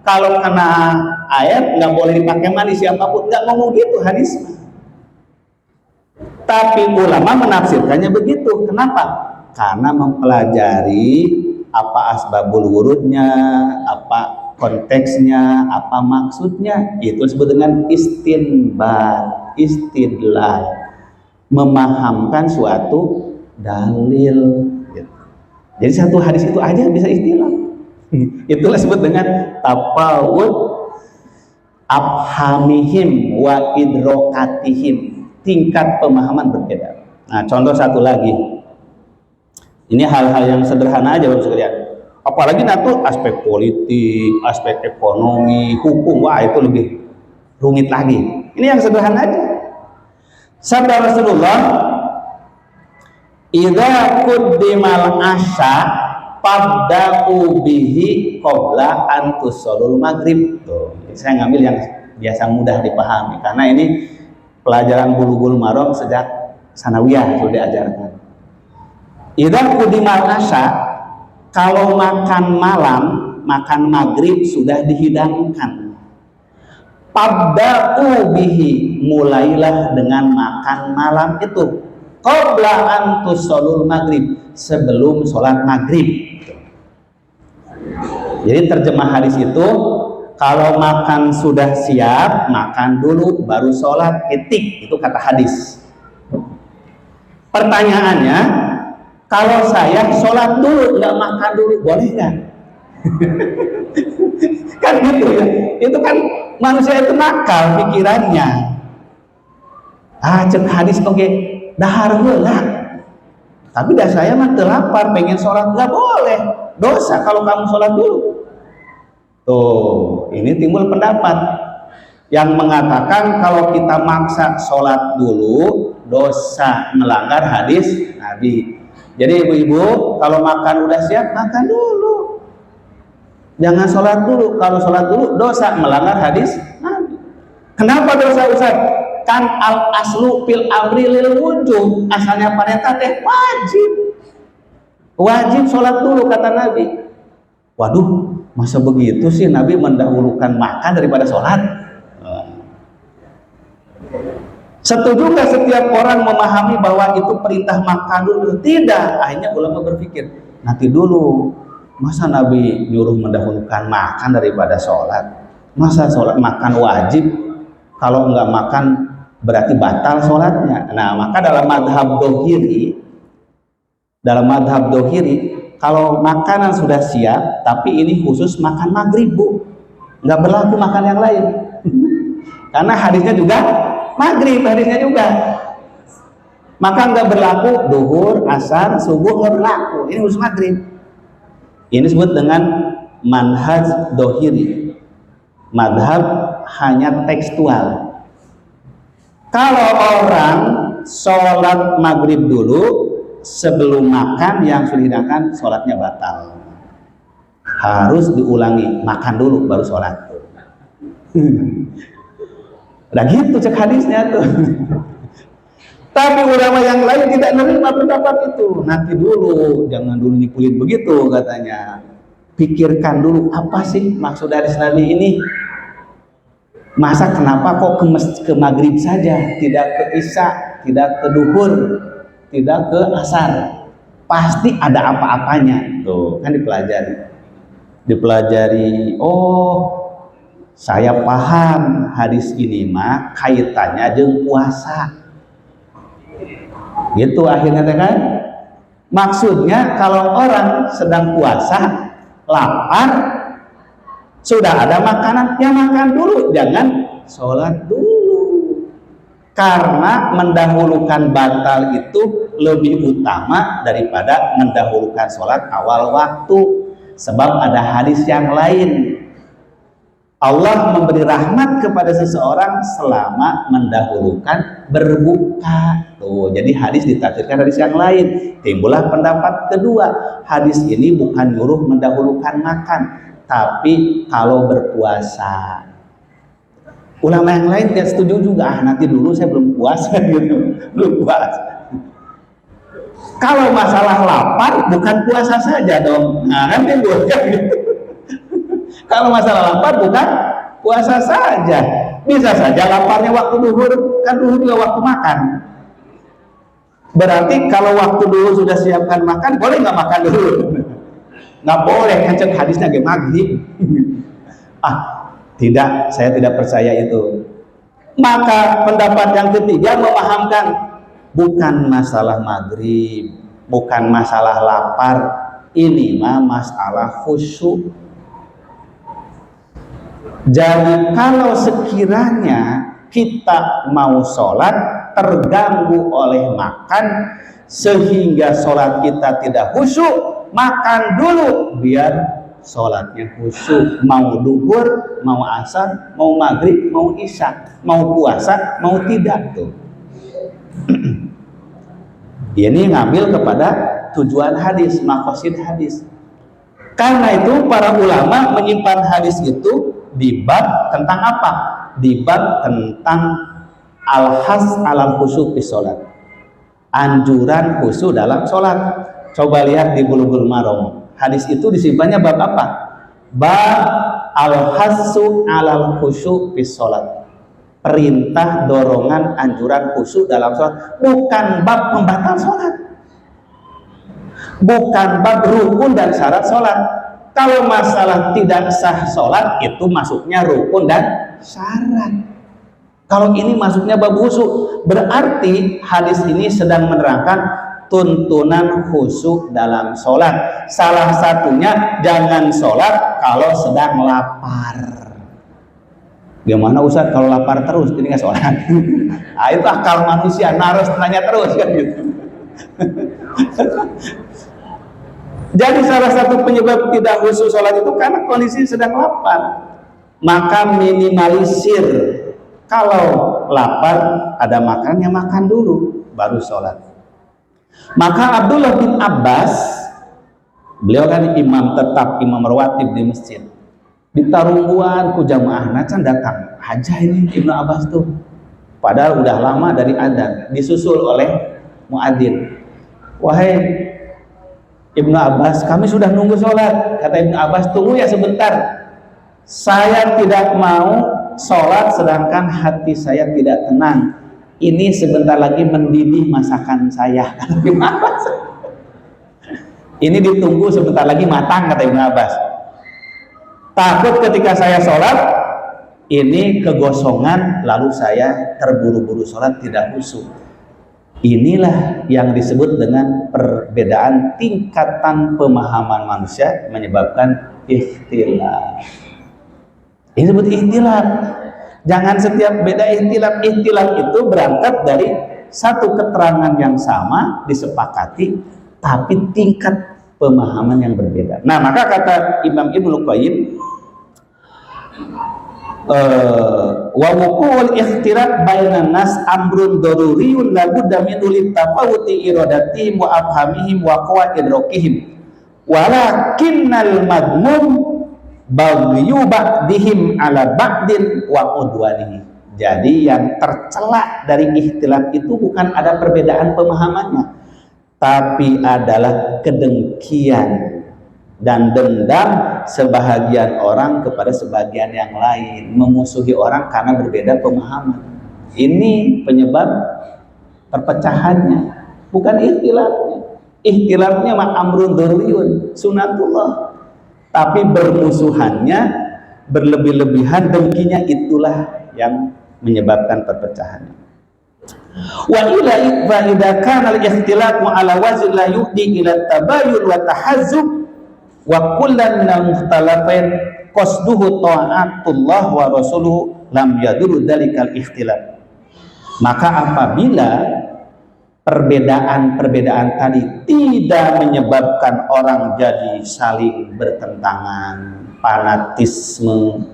Kalau kena air nggak boleh dipakai mandi siapapun, nggak ngomong gitu hadis. Tapi ulama menafsirkannya begitu. Kenapa? Karena mempelajari apa asbabul wurudnya, apa konteksnya, apa maksudnya. Itu disebut dengan istinbat, istidlal, memahamkan suatu dalil. Jadi satu hadis itu aja bisa istilah. Itulah disebut dengan tafawut afhamihim wa idrokatihim, tingkat pemahaman berbeda. Nah, contoh satu lagi. Ini hal-hal yang sederhana aja Bapak sekalian. Apalagi nanti aspek politik, aspek ekonomi, hukum, wah itu lebih rumit lagi. Ini yang sederhana aja. Sabda Rasulullah, "Idza quddimal asya fabda'u bihi qabla an tusallul maghrib." Tuh, saya ngambil yang biasa mudah dipahami karena ini pelajaran Bulughul Maram sejak sanawiyah sudah diajarkan. Idza quddimal asya, kalau makan malam, makan maghrib sudah dihidangkan. Fabda'u bihi, mulailah dengan makan malam itu qabla an tusallul maghrib, sebelum sholat maghrib. Jadi terjemah hadis itu, kalau makan sudah siap, makan dulu baru sholat, titik. Itu kata hadis. Pertanyaannya, kalau saya sholat dulu nggak makan dulu, boleh nggak? Kan gitu ya. Itu kan manusia itu nakal pikirannya. Ah, cek hadis oke, dahar heula. Tapi dah saya mah lapar, pengen sholat, nggak boleh. Dosa kalau kamu sholat dulu. Tuh, ini timbul pendapat yang mengatakan kalau kita maksa sholat dulu, dosa, melanggar hadis Nabi. Jadi ibu-ibu kalau makan udah siap, makan dulu. Jangan sholat dulu. Kalau sholat dulu dosa, melanggar hadis Nabi. Kenapa dosa Ustaz? Kan al aslu fil amri lil wujub. Asalnya perintah teh wajib. Wajib sholat dulu kata Nabi. Waduh, masa begitu sih Nabi mendahulukan makan daripada sholat? Setuju nggak setiap orang memahami bahwa itu perintah makan dulu? Tidak. Akhirnya ulama berpikir, nanti dulu. Masa Nabi nyuruh mendahulukan makan daripada sholat? Masa sholat makan wajib? Kalau nggak makan berarti batal sholatnya. Nah, maka dalam madhab dohiri, dalam madhab dohiri, kalau makanan sudah siap, tapi ini khusus makan maghrib Bu, nggak berlaku makan yang lain. Karena hadisnya juga maghrib, hadisnya juga. Maka nggak berlaku duhur, asar, subuh, nggak berlaku. Ini khusus maghrib. Ini disebut dengan manhaj dohiri. Madhab hanya tekstual. Kalau orang sholat maghrib dulu sebelum makan, yang sudah dihidangkan sholatnya batal. Harus diulangi, makan dulu baru sholat. Nah gitu cek hadisnya tuh. Tapi ulama yang lain tidak menerima pendapat itu. Nanti dulu, jangan dulu nyimpulin begitu katanya. Pikirkan dulu apa sih maksud hadis Nabi ini. Masa kenapa kok ke maghrib saja, tidak ke isya, tidak ke duhur, tidak ke asar? Pasti ada apa-apanya. Tuh kan dipelajari. Oh, saya paham hadis ini mah kaitannya jeung puasa. Gitu akhirnya kan? Maksudnya kalau orang sedang puasa, lapar, sudah ada makanan, ya makan dulu, jangan sholat dulu. Karena mendahulukan batal itu lebih utama daripada mendahulukan sholat awal waktu. Sebab ada hadis yang lain. Allah memberi rahmat kepada seseorang selama mendahulukan berbuka. Tuh, jadi hadis ditafsirkan hadis yang lain. Timbullah pendapat kedua. Hadis ini bukan nyuruh mendahulukan makan, tapi kalau berpuasa. Ulama yang lain tidak setuju juga. Nanti dulu saya belum puasa gitu. Belum puasa. Kalau masalah lapar bukan puasa saja dong. Nah, kan timbul gitu. Kalau masalah lapar bukan puasa saja. Bisa saja laparnya waktu duhur, kan duhur juga waktu makan. Berarti kalau waktu duhur sudah siapkan makan, boleh nggak makan dulu? Nggak boleh, kan hadisnya kayak maghrib. Tidak, saya tidak percaya itu. Maka pendapat yang ketiga memahamkan bukan masalah maghrib, bukan masalah lapar, ini mah masalah khusyuk. Jadi kalau sekiranya kita mau sholat terganggu oleh makan sehingga sholat kita tidak khusyuk, makan dulu biar sholatnya khusyuk. Mau duhur, mau asar, mau maghrib, mau isya, mau puasa, mau tidak tuh. Ini ngambil kepada tujuan hadis, maqasid hadis. Karena itu para ulama menyimpan hadis itu di bab tentang apa? Di bab tentang al-has alal khusyuk fi sholat. Anjuran khusyuk dalam sholat. Coba lihat di Bulughul Maram. Hadis itu disimpannya bab apa? Bab al-hasu alal khusyuk fi sholat. Perintah, dorongan, anjuran khusyuk dalam sholat. Bukan bab pembatal sholat. Bukan bab rukun dan syarat sholat. Kalau masalah tidak sah sholat, itu masuknya rukun dan syarat. Kalau ini masuknya bab khusyuk, berarti hadis ini sedang menerangkan tuntunan khusyuk dalam sholat. Salah satunya jangan sholat kalau sedang lapar. Gimana Ustaz kalau lapar terus ini nggak sholat? Nah, itu akal manusia, harus nanya terus kan gitu. Jadi salah satu penyebab tidak khusyuk sholat itu karena kondisi sedang lapar. Maka minimalisir. Kalau lapar ada makan, ya makan dulu baru sholat. Maka Abdullah bin Abbas, beliau kan imam tetap, imam rawatib di masjid. Ditarungguan ku jamaah nacan datang aja ini Ibnu Abbas tuh. Padahal udah lama dari adzan, disusul oleh muadzin. Wahai Ibnu Abbas, kami sudah nunggu sholat. Kata Ibnu Abbas, tunggu ya sebentar. Saya tidak mau sholat sedangkan hati saya tidak tenang. Ini sebentar lagi mendidih masakan saya. Kata Ibnu Abbas. Ini ditunggu sebentar lagi matang, kata Ibnu Abbas. Takut ketika saya sholat, ini kegosongan, lalu saya terburu-buru sholat tidak khusyuk. Inilah yang disebut dengan perbedaan tingkatan pemahaman manusia menyebabkan ikhtilaf. Ini disebut ikhtilaf. Jangan setiap beda ikhtilaf. Ikhtilaf itu berangkat dari satu keterangan yang sama disepakati, tapi tingkat pemahaman yang berbeda. Nah, maka kata Imam Ibnu Qayyim, wa wuqul ikhtilaf bainan nas amrun daruriyun la budda min litafawuti iradatihim wa afhamihim wa qawaidrokihim walakinnal madmum baghyu ba'dihim ala ba'din wa udwanihi. Jadi yang tercela dari ikhtilaf itu bukan ada perbedaan pemahamannya, tapi adalah kedengkian dan dendam sebahagian orang kepada sebagian yang lain, memusuhi orang karena berbeda pemahaman. Ini penyebab perpecahannya, bukan ikhtilafnya. Ikhtilafnya amrun daruriyun, sunatullah. Tapi bermusuhannya, berlebih-lebihan dengkinya, itulah yang menyebabkan perpecahannya. Wa ila idza kana al-ikhtilafu ala wajhi la yu'di ila tabayyun wa tahazzub wa kullan minal mukhtalafain qasduhu ta'atullah wa rasuluhu lam yadurru dalikal ikhtilaf. Maka apabila perbedaan-perbedaan tadi tidak menyebabkan orang jadi saling bertentangan, fanatisme,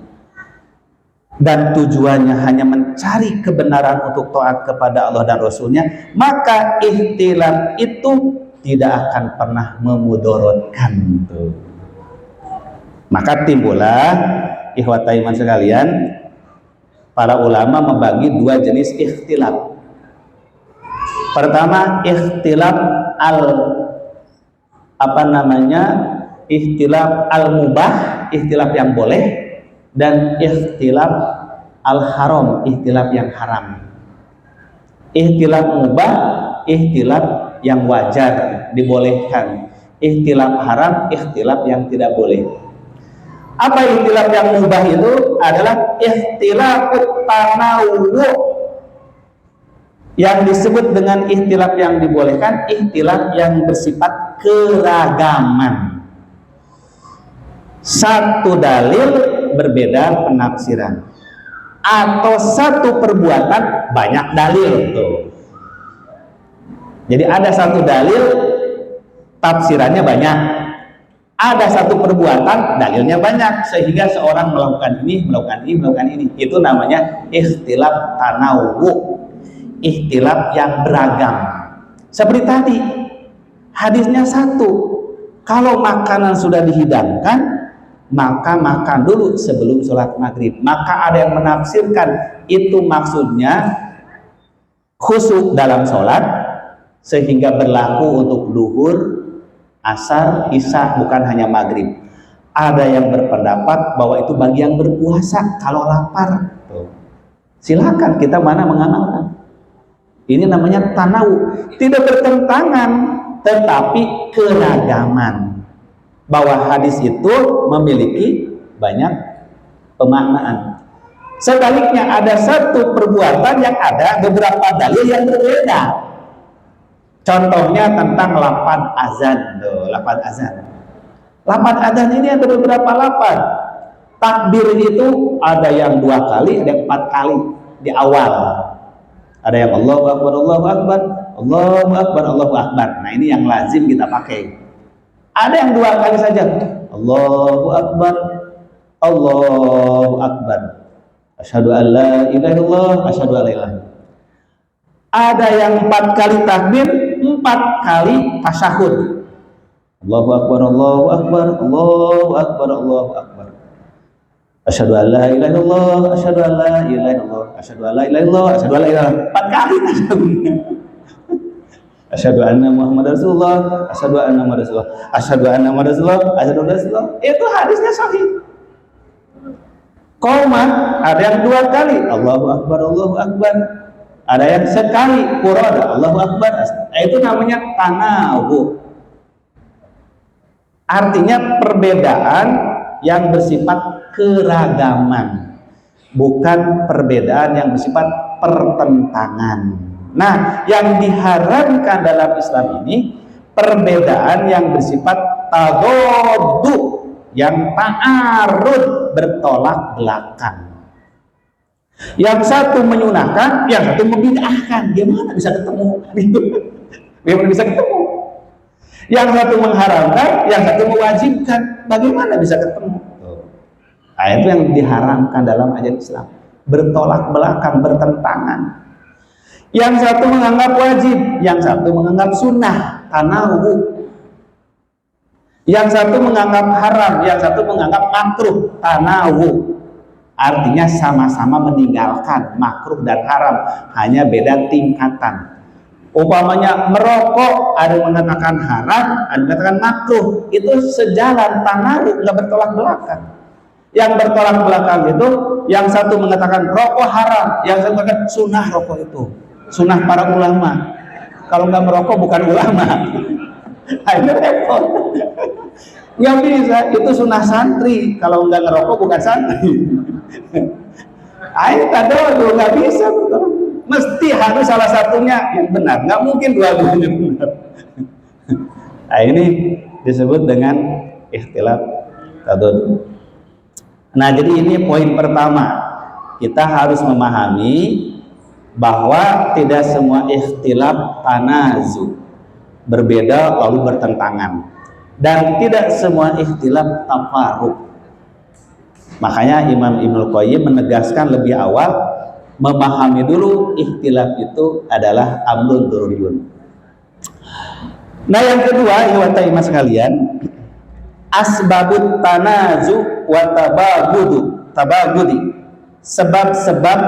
dan tujuannya hanya mencari kebenaran untuk taat kepada Allah dan Rasulnya, maka ikhtilaf itu tidak akan pernah memudorotkan. Maka timbullah ikhwatai iman sekalian, para ulama membagi dua jenis ikhtilaf. Pertama, ikhtilaf ikhtilaf al-mubah, ikhtilaf yang boleh, dan ikhtilaf al-haram, ikhtilaf yang haram. Ikhtilaf mubah, ikhtilaf yang wajar, dibolehkan. Ikhtilaf haram, ikhtilaf yang tidak boleh. Apa ikhtilaf yang mubah itu? Adalah ikhtilaf tanawu. Yang disebut dengan ikhtilaf yang dibolehkan, ikhtilaf yang bersifat keragaman. Satu dalil berbeda penafsiran, atau satu perbuatan banyak dalil tuh. Jadi ada satu dalil tafsirannya banyak, ada satu perbuatan dalilnya banyak, sehingga seorang melakukan ini, melakukan ini. Itu namanya ikhtilaf tanawu, ikhtilaf yang beragam. Seperti tadi hadisnya satu, kalau makanan sudah dihidangkan maka makan dulu sebelum sholat maghrib. Maka ada yang menafsirkan itu maksudnya khusyuk dalam sholat, sehingga berlaku untuk duhur, asar, isya, bukan hanya maghrib. Ada yang berpendapat bahwa itu bagi yang berpuasa kalau lapar. Silakan, kita mana mengamalkan. Ini namanya tanawu, tidak bertentangan, tetapi keragaman. Bahwa hadis itu memiliki banyak pemaknaan. Sebaliknya ada satu perbuatan yang ada beberapa dalil yang berbeda. Contohnya tentang lafaz azan. Lafaz azan. Lafaz azan ini ada beberapa lafaz. Takbir itu ada yang 2 kali, ada yang 4 kali di awal. Ada yang Allahu Akbar, Allahu Akbar, Allahu Akbar, Allahu Akbar. Nah, ini yang lazim kita pakai. Ada yang 2 kali saja, Allahu Akbar, Allahu Akbar, asyhadu an la ilaha illallah, asyhadu an la ilaha. Ada yang 4 kali takbir, 4 kali tasyahud. Allahu Akbar, Allahu Akbar, Allahu Akbar, Allahu Akbar. Asyhadu an la ilaha illallah, asyhadu an la ilaha illallah, asyhadu an la ilaha illallah, asyhadu an la ilaha. 4 kali tasyahudnya. Asyhadu anna Muhammadar Rasulullah, asyhadu anna Muhammadar Rasulullah, asyhadu anna Muhammadar Rasulullah, asyhadu anna Rasulullah. Itu hadisnya sahih. Qomat ada yang 2 kali, Allahu Akbar, Allahu Akbar. Ada yang sekali, qurada, Allahu Akbar. Itu namanya tanawu. Artinya perbedaan yang bersifat keragaman, bukan perbedaan yang bersifat pertentangan. Nah, yang diharamkan dalam Islam ini perbedaan yang bersifat tagoddu, yang ta'arud, bertolak belakang. Yang satu menyunahkan, yang satu membid'ahkan. Gimana bisa ketemu? Bagaimana bisa ketemu? Yang satu mengharamkan, yang satu mewajibkan. Bagaimana bisa ketemu? Nah, itu yang diharamkan dalam ajaran Islam. Bertolak belakang, bertentangan. Yang satu menganggap wajib, yang satu menganggap sunnah, tanawu. Yang satu menganggap haram, yang satu menganggap makruh, tanawu. Artinya sama-sama meninggalkan makruh dan haram, hanya beda tingkatan. Umpamanya merokok, ada yang mengatakan haram, ada yang mengatakan makruh. Itu sejalan, tanawu, nggak bertolak belakang. Yang bertolak belakang itu, yang satu mengatakan rokok haram, yang satu mengatakan sunnah rokok itu, sunnah para ulama. Kalau nggak merokok bukan ulama. Ini repot. Nggak bisa, itu sunnah santri. Kalau nggak ngerokok bukan santri. Ayo tahu nggak bisa, mesti harus salah satunya yang benar. Nggak mungkin dua-duanya benar. Nah, ini disebut dengan ikhtilaf tadad. Nah, jadi ini poin pertama. Kita harus memahami bahwa tidak semua ikhtilaf tanazu, berbeda lalu bertentangan, dan tidak semua ikhtilaf tafaruq. Makanya Imam Ibnul Qayyim menegaskan lebih awal, memahami dulu ikhtilaf itu adalah amrun dururiyun. Nah, yang kedua, ikhwatai mas sekalian, asbabut tanazu wa tabagudi, sebab-sebab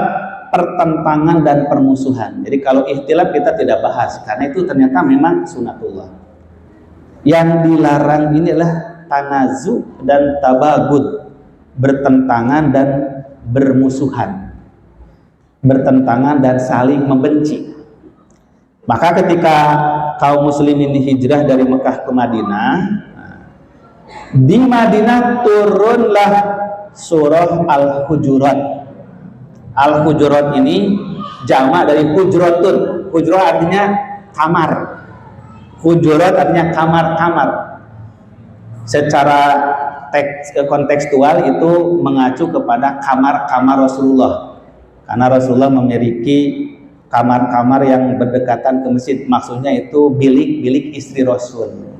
pertentangan dan permusuhan. Jadi kalau ikhtilaf kita tidak bahas, karena itu ternyata memang sunatullah. Yang dilarang ini adalah tanazu dan tabagud, bertentangan dan bermusuhan, bertentangan dan saling membenci. Maka ketika kaum muslimin hijrah dari Mekah ke Madinah, di Madinah turunlah surah Al-Hujurat. Al-Hujurat ini jamak dari hujratun. Hujrat artinya kamar. Hujurat artinya kamar-kamar. Secara kontekstual itu mengacu kepada kamar-kamar Rasulullah. Karena Rasulullah memiliki kamar-kamar yang berdekatan ke masjid. Maksudnya itu bilik-bilik istri Rasul.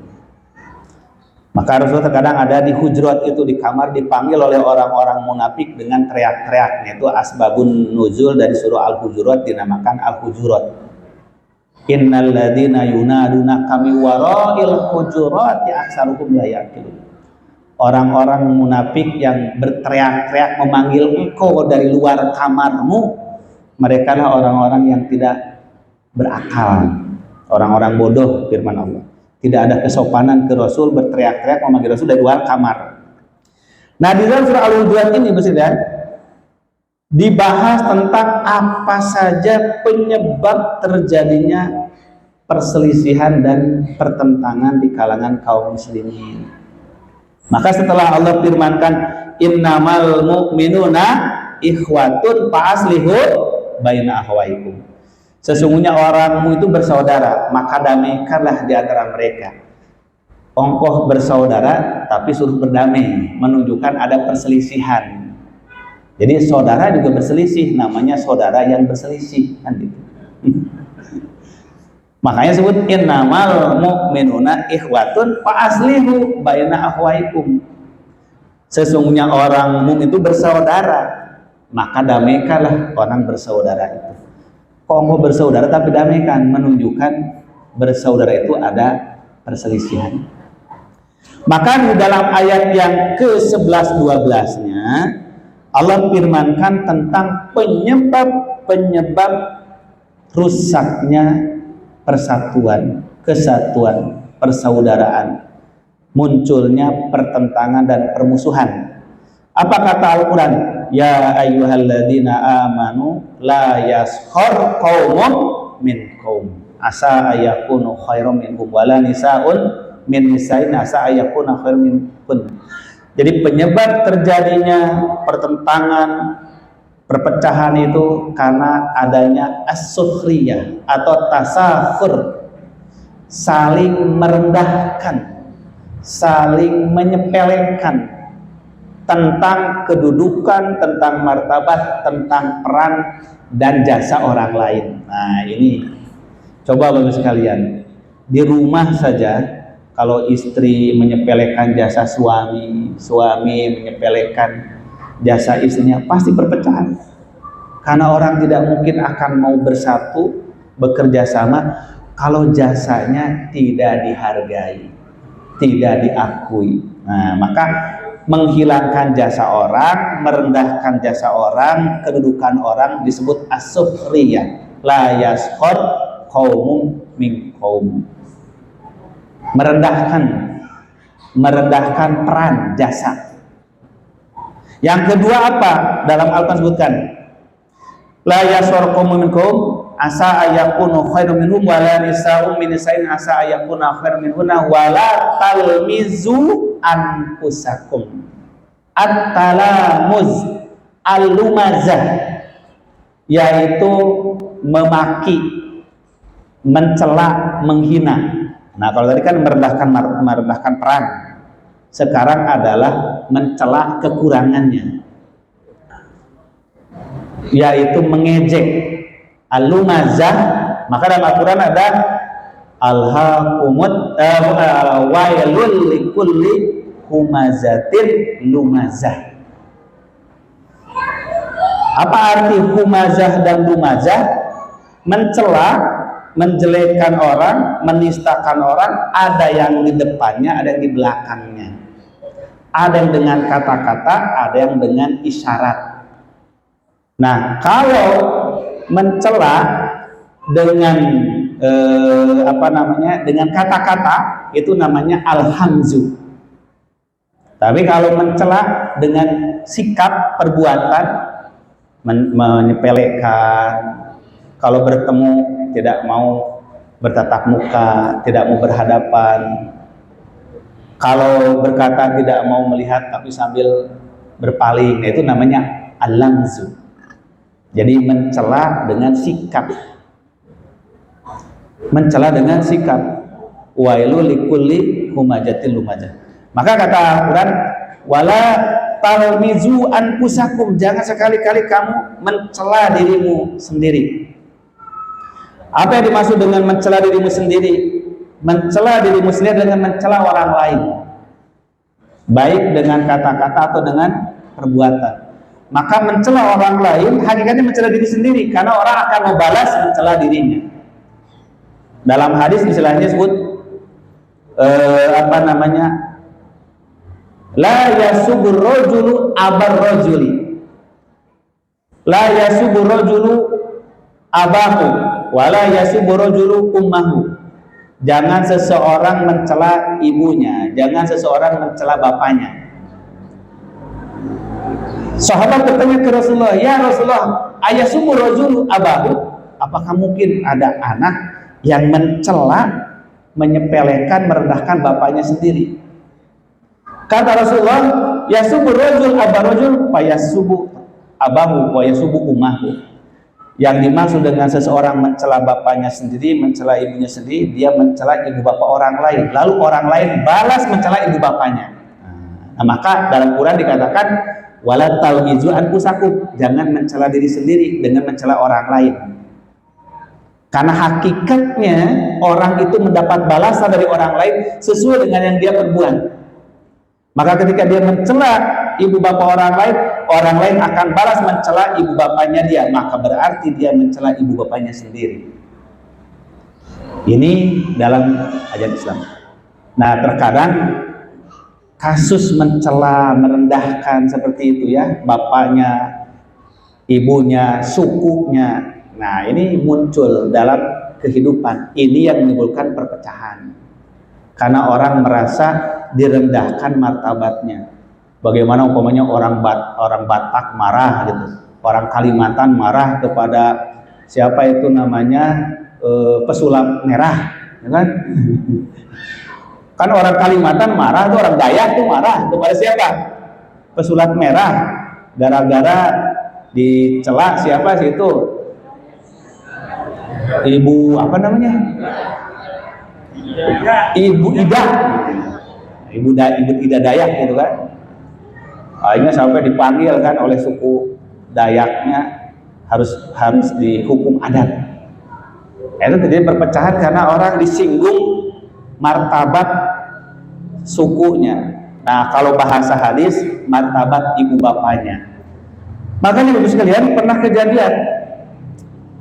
Maka Rasulullah terkadang ada di hujurat itu, di kamar, dipanggil oleh orang-orang munafik dengan teriak-teriak. Itu asbabun nuzul dari surah Al-Hujurat, dinamakan Al-Hujurat. Innal ladzina yunaduna kami wara'il hujurati aksaruhum la yaqilun. Orang-orang munafik yang berteriak-teriak memanggil engkau dari luar kamarmu, mereka lah orang-orang yang tidak berakal, orang-orang bodoh, firman Allah. Tidak ada kesopanan ke Rasul, berteriak-teriak memanggil Rasul dari luar kamar. Nah, di dalam surah Al-Hujurat ini dibahas tentang apa saja penyebab terjadinya perselisihan dan pertentangan di kalangan kaum muslimin. Maka setelah Allah firmankan innamal mu'minuna ikhwatun fa'aslihu baina akhwaikum. Sesungguhnya orangmu itu bersaudara, maka damaikanlah di antara mereka. Ongkoh bersaudara tapi suruh berdamai, menunjukkan ada perselisihan. Jadi saudara juga berselisih, namanya saudara yang berselisih, kan gitu. Makanya sebut innamal mu'minuna ikhwatun fa'aslihu baina akhwaikum. Sesungguhnya orang mukmin itu bersaudara, maka damaikanlah orang bersaudara itu. Kok mau bersaudara tapi damaikan, menunjukkan bersaudara itu ada perselisihan. Maka di dalam ayat yang ke-11-12-nya Allah firmankan tentang penyebab rusaknya persatuan, kesatuan, persaudaraan, munculnya pertentangan dan permusuhan. Apa kata Al-Quran? Ya ayyuhalladzina amanu la yaskhar qaumun min qaum asa ayakunu khairum minhum wala nisaun min nisain asa ayakuna khairum minhum. Jadi penyebab terjadinya pertentangan, Perpecahan itu karena adanya as-sukhriyah atau tasakhur, saling merendahkan, saling menyepelekan tentang kedudukan, tentang martabat, tentang peran dan jasa orang lain. Nah, ini coba Bapak sekalian, di rumah saja kalau istri menyepelekan jasa suami, suami menyepelekan jasa istrinya, pasti perpecahan. Karena orang tidak mungkin akan mau bersatu, bekerja sama kalau jasanya tidak dihargai, tidak diakui. Nah, maka menghilangkan jasa orang, merendahkan jasa orang, kedudukan orang disebut as-sukhriyah. La yaskhar qaumum min qaum. Merendahkan peran jasa. Yang kedua apa? Dalam Al-Quran sebutkan, la yaskhar qaumun min qaum asa ayakunu khairum minhum wa la nisa'un min nisa'in asa ayakuna khairum minhunna wa la talmizu anfusakum. At-talamuz al-lumazah, yaitu memaki, mencela, menghina. Nah, kalau tadi kan merendahkan peran, sekarang adalah mencela kekurangannya, yaitu mengejek. Al-lumazah, maka dalam Al-Quran ada alhaqumut wailul likulli humazatin lumazah. Apa arti humazah dan lumazah? Mencela, menjelekkan orang, menistakan orang. Ada yang di depannya, ada yang di belakangnya. Ada yang dengan kata-kata, ada yang dengan isyarat. Nah, kalau mencela dengan dengan kata-kata, itu namanya al-hamzu. Tapi kalau mencela dengan sikap, perbuatan, menyepelekan, kalau bertemu tidak mau bertatap muka, tidak mau berhadapan, kalau berkata tidak mau melihat tapi sambil berpaling, itu namanya al-lamzu. Jadi mencela dengan sikap, mencela dengan sikap. Wailul likulli humajatil lumazah. Maka kata Al-Quran, wala talmizu anfusakum, jangan sekali-kali kamu mencela dirimu sendiri. Apa yang dimaksud dengan mencela dirimu sendiri? Mencela dirimu sendiri dengan mencela orang lain, baik dengan kata-kata atau dengan perbuatan. Maka mencela orang lain hakikatnya mencela diri sendiri, karena orang akan membalas mencela dirinya. Dalam hadis istilahnya disebut la yasubur rajulu abar rajuli, la yasubur rajulu abahu wala yasubur rajulu ummahu. Jangan seseorang mencela ibunya, jangan seseorang mencela bapaknya. Sahabat bertanya ke Rasulullah, ya Rasulullah, ayasubur rajulu abahu, apakah mungkin ada anak yang mencela, menyepelekan, merendahkan bapaknya sendiri? Kata Rasulullah, yasubur rajul abarajul fayasubu abahu wa yasubu ummahu. Yang dimaksud dengan seseorang mencela bapaknya sendiri, mencela ibunya sendiri, dia mencela ibu bapak orang lain, lalu orang lain balas mencela ibu bapaknya. Nah, maka dalam Quran dikatakan wala talmizu anfusakum, jangan mencela diri sendiri dengan mencela orang lain. Karena hakikatnya orang itu mendapat balasan dari orang lain sesuai dengan yang dia perbuat. Maka ketika dia mencela ibu bapak orang lain akan balas mencela ibu bapaknya dia, maka berarti dia mencela ibu bapaknya sendiri. Ini dalam ajaran Islam. Nah, terkadang kasus mencela, merendahkan seperti itu ya, bapaknya, ibunya, sukunya. Nah, ini muncul dalam kehidupan. Ini yang menimbulkan perpecahan. Karena orang merasa direndahkan martabatnya. Bagaimana umpamanya orang Batak marah gitu, orang Kalimantan marah kepada siapa itu namanya pesulap merah, ya kan? Kan orang Kalimantan marah, tuh orang Dayak tuh marah kepada siapa? Pesulap merah, gara-gara dicela siapa sih itu? Ibu apa namanya? Ibu Ida. Ibu Ida Dayak gitu kan. Akhirnya sampai dipanggil kan oleh suku Dayaknya harus dihukum adat. Itu terjadi perpecahan karena orang disinggung martabat sukunya. Nah, kalau bahasa hadis martabat ibu bapaknya. Makanya Ibu sekalian pernah kejadian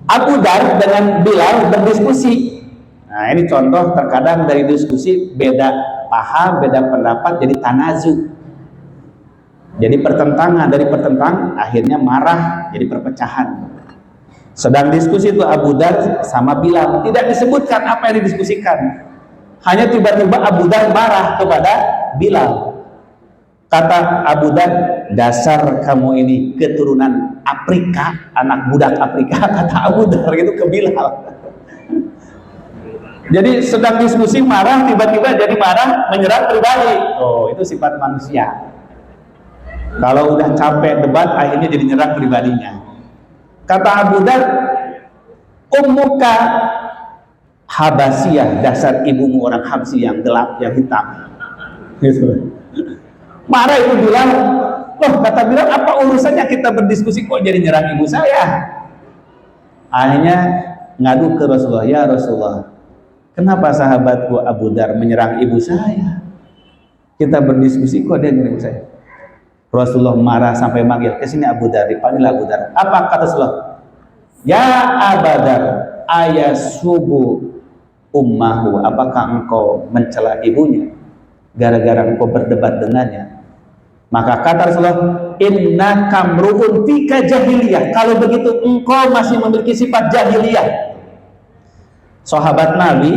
Abu Dar dengan Bilal berdiskusi. Nah, ini contoh terkadang dari diskusi beda paham, beda pendapat jadi tanazu. Jadi pertentangan, dari pertentangan akhirnya marah jadi perpecahan. Sedang diskusi itu Abu Dar sama Bilal, tidak disebutkan apa yang didiskusikan. Hanya tiba-tiba Abu Dar marah kepada Bilal. Kata Abu Dar, dasar kamu ini keturunan Afrika, anak budak Afrika, kata Abu Dar itu ke Bilal. Jadi sedang diskusi marah, tiba-tiba jadi marah, menyerang pribadi. Oh, itu sifat manusia. Kalau udah capek debat, akhirnya jadi nyerang pribadinya. Kata Abu Dar, ummuka Habasiyah, dasar ibumu orang Habsi yang gelap, yang hitam. Gitu. Marah itu bilang, loh kata Bilal, apa urusannya kita berdiskusi kok jadi nyerang ibu saya? Akhirnya ngadu ke Rasulullah, ya Rasulullah, kenapa sahabatku Abu Dar menyerang ibu saya? Kita berdiskusi kok dia nyerang ibu saya? Rasulullah marah sampai manggil, kesini Abu Dar, dipanggil Abu Dar. Apa kata Rasulullah? Ya Abu Dar, ayasubu ummahu, apakah engkau mencela ibunya gara-gara engkau berdebat dengannya? Maka kata Rasulullah, inna kamruun fika jahiliyah, kalau begitu engkau masih memiliki sifat jahiliyah. Sahabat Nabi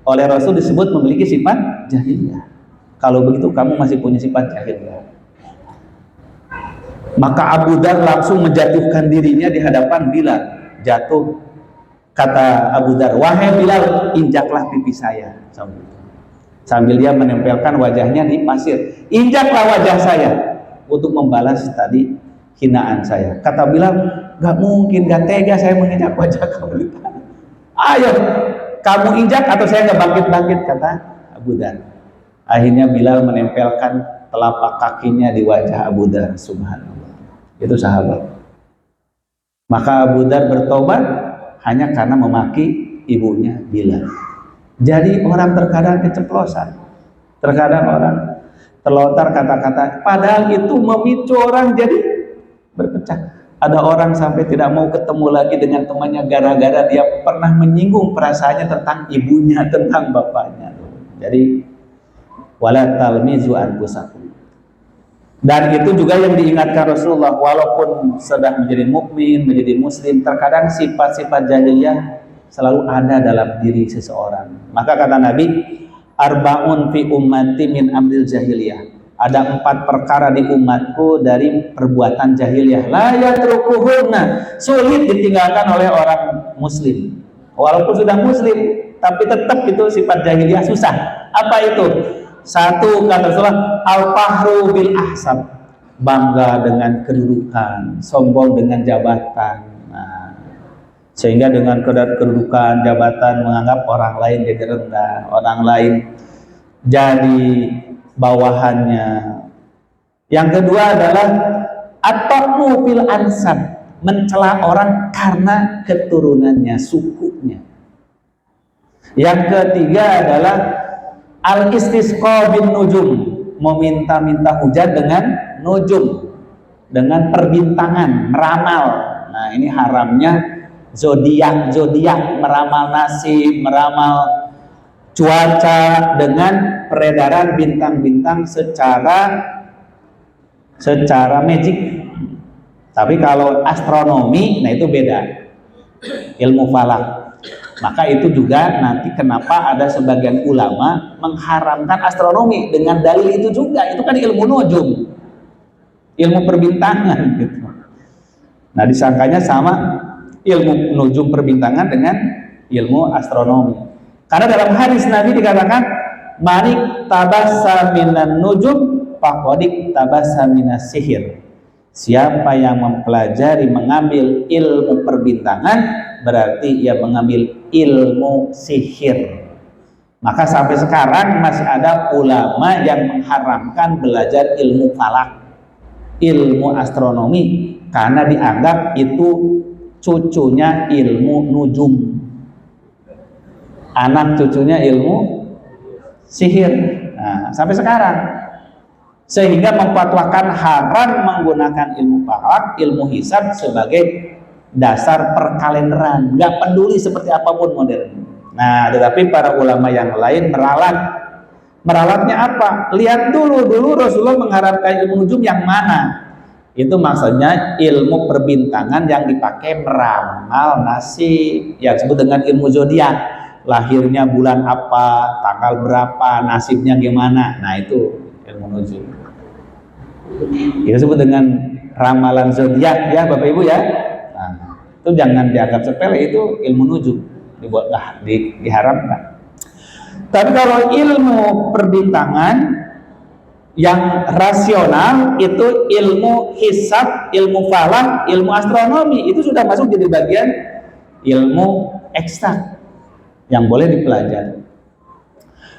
oleh Rasul disebut memiliki sifat jahiliyah. Kalau begitu kamu masih punya sifat jahiliyah. Maka Abu Dar langsung menjatuhkan dirinya di hadapan Bilal. Jatuh. Kata Abu Dar, wahai Bilal, injaklah pipi saya. Sambil dia menempelkan wajahnya di pasir. Injaklah wajah saya untuk membalas tadi hinaan saya. Kata Bilal, gak mungkin, gak tega saya menginjak wajah kamu. Ayo, kamu injak atau saya gak bangkit-bangkit, kata Abu Dar. Akhirnya Bilal menempelkan telapak kakinya di wajah Abu Dar. Subhanallah. Itu sahabat. Maka Abu Dar bertobat hanya karena memaki ibunya Bilal. Jadi orang terkadang keceplosan, terkadang orang terlontar kata-kata, padahal itu memicu orang jadi berpecah. Ada orang sampai tidak mau ketemu lagi dengan temannya gara-gara dia pernah menyinggung perasaannya tentang ibunya, tentang bapaknya. Jadi wala talmizu anfusakum. Dan itu juga yang diingatkan Rasulullah, walaupun sudah menjadi mukmin, menjadi muslim, terkadang sifat-sifat jahiliyah selalu ada dalam diri seseorang. Maka kata Nabi, arba'un fi ummati min amril jahiliyah. Ada 4 perkara di umatku dari perbuatan jahiliyah. La yatrukuhunna, sulit ditinggalkan oleh orang muslim. Walaupun sudah muslim, tapi tetap itu sifat jahiliyah susah. Apa itu? 1, kata Rasulullah, al-fahru bil ahsab, bangga dengan kedudukan, sombong dengan jabatan. Nah, sehingga dengan kedudukan, jabatan menganggap orang lain jadi rendah, orang lain jadi bawahannya. Yang kedua adalah at-ta'nu fil ansab, mencela orang karena keturunannya, sukunya. Yang ketiga adalah al-istisqa bin nujum, meminta-minta hujan dengan nujum, dengan perbintangan, meramal. Nah, ini haramnya zodiak, meramal nasib, meramal cuaca dengan peredaran bintang-bintang secara magic. Tapi kalau astronomi, nah itu beda, ilmu falak. Maka itu juga nanti kenapa ada sebagian ulama mengharamkan astronomi dengan dalil itu juga. Itu kan ilmu nujum, ilmu perbintangan gitu. Nah, disangkanya sama ilmu nujum perbintangan dengan ilmu astronomi. Karena dalam hadis Nabi dikatakan, manik tabassa minan nujum faqadik tabassa minas sihir. Siapa yang mempelajari, mengambil ilmu perbintangan, berarti ia mengambil ilmu sihir. Maka sampai sekarang masih ada ulama yang mengharamkan belajar ilmu falak, ilmu astronomi, karena dianggap itu cucunya ilmu nujum, anak cucunya ilmu sihir. Nah, sampai sekarang, sehingga memfatwakan haram menggunakan ilmu falak, ilmu hisab sebagai dasar perkalenderan, nggak peduli seperti apapun modern. Nah, tetapi para ulama yang lain meralatnya apa? Lihat dulu Rasulullah mengharapkan ilmu nujum yang mana? Itu maksudnya ilmu perbintangan yang dipakai meramal nasib, yang disebut dengan ilmu zodiak. Lahirnya bulan apa, tanggal berapa, nasibnya gimana. Nah, itu ilmu nujum. Itu disebut dengan ramalan zodiak ya Bapak Ibu ya. Nah, itu jangan dianggap sepele, itu ilmu nujum, diharamkan. Tapi kalau ilmu perbintangan yang rasional itu ilmu hisab, ilmu falak, ilmu astronomi, itu sudah masuk jadi bagian ilmu eksak yang boleh dipelajari.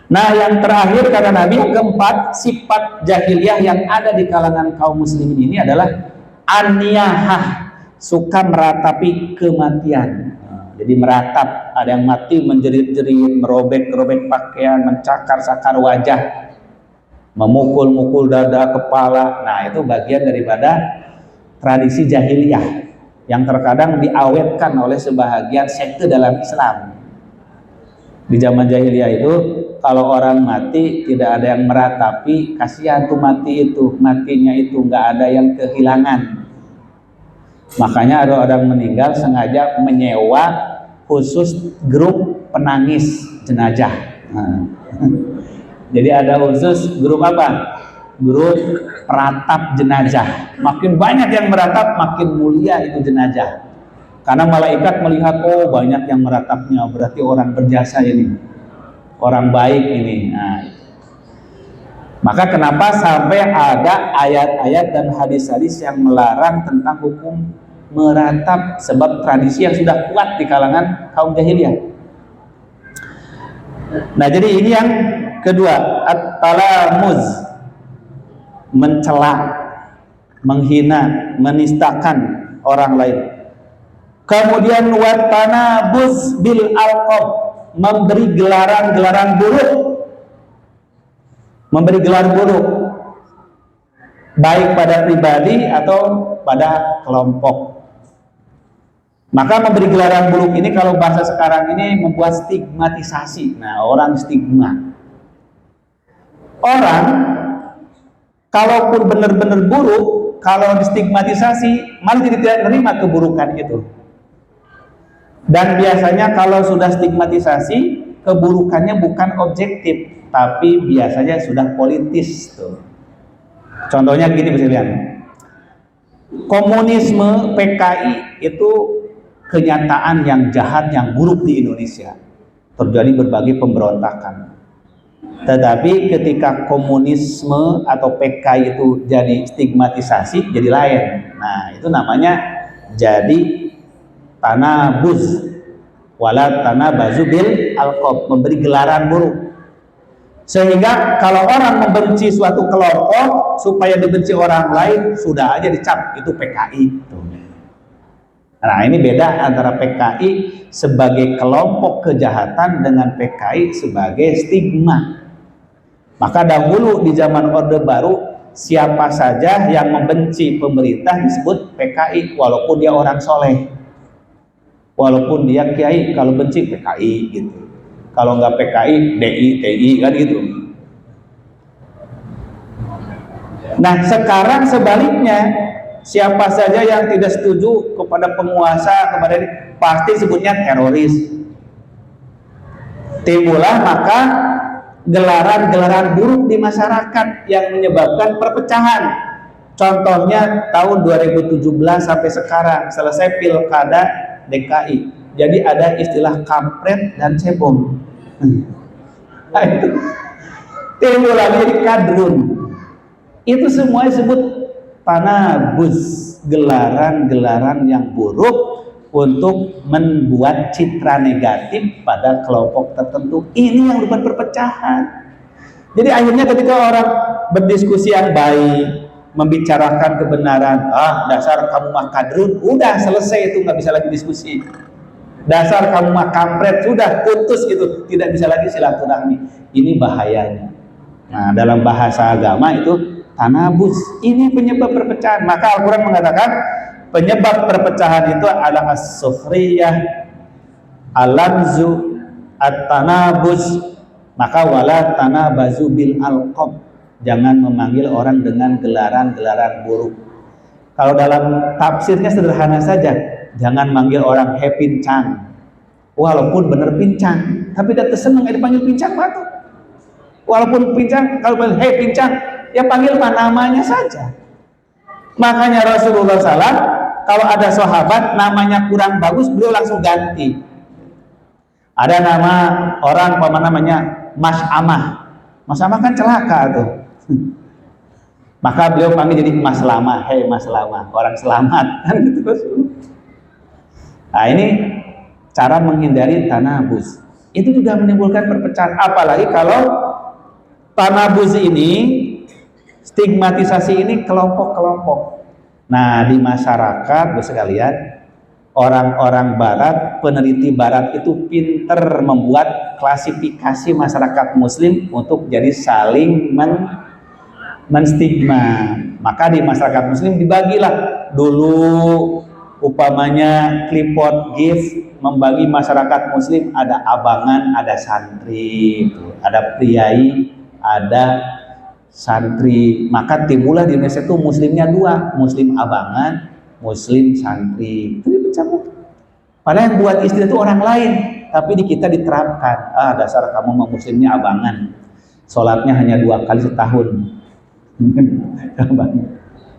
Nah, yang terakhir kata Nabi, yang keempat, sifat jahiliyah yang ada di kalangan kaum muslimin ini adalah aniyahah, suka meratapi kematian. Jadi meratap, ada yang mati menjerit-jerit, merobek-robek pakaian, mencakar-cakar wajah, memukul-mukul dada, kepala. Nah, itu bagian daripada tradisi jahiliyah yang terkadang diawetkan oleh sebahagian sekte dalam Islam. Di zaman jahiliyah itu, kalau orang mati tidak ada yang meratapi, kasihan tuh mati itu, matinya itu nggak ada yang kehilangan. Makanya ada orang meninggal sengaja menyewa khusus grup penangis jenazah. Nah. Jadi ada khusus grup apa? Grup peratap jenazah. Makin banyak yang meratap, makin mulia itu jenazah. Karena malaikat melihat, oh banyak yang meratapnya, berarti orang berjasa ini, orang baik ini. Nah, maka kenapa sampai ada ayat-ayat dan hadis-hadis yang melarang tentang hukum meratap, sebab tradisi yang sudah kuat di kalangan kaum jahiliyah. Nah, jadi ini yang kedua, at-talamuz, mencela, menghina, menistakan orang lain. Kemudian watanabuz bil alqab, memberi gelaran-gelaran buruk, memberi gelar buruk, baik pada pribadi atau pada kelompok. Maka memberi gelaran buruk ini kalau bahasa sekarang ini membuat stigmatisasi. Nah, orang stigma. Orang kalaupun benar-benar buruk, kalau distigmatisasi malah jadi tidak menerima keburukan itu. Dan biasanya kalau sudah stigmatisasi, keburukannya bukan objektif, tapi biasanya sudah politis tuh. Contohnya gini sekalian. Komunisme, PKI itu kenyataan yang jahat, yang buruk di Indonesia. Terjadi berbagai pemberontakan. Tetapi ketika komunisme atau PKI itu jadi stigmatisasi, jadi lain. Nah, itu namanya jadi tanabuz, wala tanabazu bil alqab, memberi gelaran buruk. Sehingga kalau orang membenci suatu kelompok supaya dibenci orang lain, sudah aja dicap itu PKI. Nah, ini beda antara PKI sebagai kelompok kejahatan dengan PKI sebagai stigma. Maka dahulu di zaman Orde Baru, siapa saja yang membenci pemerintah disebut PKI, walaupun dia orang soleh, walaupun dia kiai. Kalau benci PKI gitu, kalau nggak PKI DI, TI kan gitu. Nah, sekarang sebaliknya, siapa saja yang tidak setuju kepada penguasa, kepada ini, pasti sebutnya teroris. Timbullah maka gelaran-gelaran buruk di masyarakat yang menyebabkan perpecahan. Contohnya tahun 2017 sampai sekarang, selesai pilkada DKI, jadi ada istilah kampret dan cebong. Nah, itu timbul lagi jadi kadrun. Itu semua disebut tanabuz, gelaran-gelaran yang buruk untuk membuat citra negatif pada kelompok tertentu. Ini yang membuat perpecahan. Jadi akhirnya ketika orang berdiskusi yang baik, membicarakan kebenaran, dasar kamu mah kadrun, udah selesai, itu nggak bisa lagi diskusi. Dasar kamu mah kampret, sudah putus gitu, tidak bisa lagi silaturahmi. Ini bahayanya. Nah, dalam bahasa agama itu tanabuz, ini penyebab perpecahan. Maka Al-Quran mengatakan penyebab perpecahan itu adalah as-sukhriyah, al-lamzu, at-tanabuz. Maka wala tanabazu bil alqab, jangan memanggil orang dengan gelaran-gelaran buruk. Kalau dalam tafsirnya sederhana saja, jangan manggil orang he pincang, walaupun benar pincang, tapi tidak senang dipanggil pincang batu. Walaupun pincang, kalau panggil he pincang, ya panggil namanya saja. Makanya Rasulullah SAW, kalau ada sahabat namanya kurang bagus, beliau langsung ganti. Ada nama orang apa namanya Mas Amah. Mas Amah kan celaka tuh. Maka beliau panggil jadi Mas Lama. Hei Mas Lama, orang selamat kan gitu. Nah, ini cara menghindari tanabuz. Itu juga menimbulkan perpecahan. Apalagi kalau tanabuz ini, stigmatisasi ini kelompok-kelompok. Nah, di masyarakat sekalian, orang-orang barat, peneliti barat itu pinter membuat klasifikasi masyarakat muslim untuk jadi saling menstigma. Maka di masyarakat muslim dibagilah dulu, upamanya Clifford Gibbs membagi masyarakat muslim, ada abangan, ada santri, ada priai, ada santri. Maka timbullah di Indonesia itu muslimnya dua, muslim abangan, muslim santri. Itu dipecah. Padahal yang buat istilah itu orang lain, tapi di kita diterapkan. Dasar kamu mau muslimnya abangan, sholatnya hanya 2 kali setahun.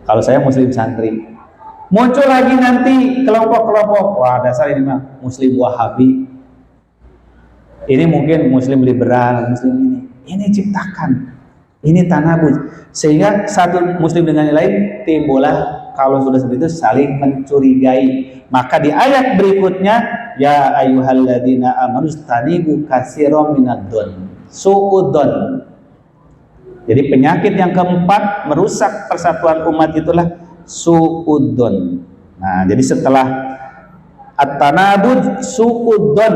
Kalau saya muslim santri. Muncul lagi nanti kelompok-kelompok, wah dasar ini mah muslim wahabi, ini mungkin muslim liberal, muslim ini. Ini ciptakan, ini tanabuz, sehingga satu muslim dengan yang lain timbullah, kalau sudah seperti itu saling mencurigai. Maka di ayat berikutnya, ya ayyuhalladzina amanu istanibu katsiran minadh-dhon, suudzon. Jadi penyakit yang keempat merusak persatuan umat itulah suudzon. Nah, jadi setelah at-tanabuz, suudzon,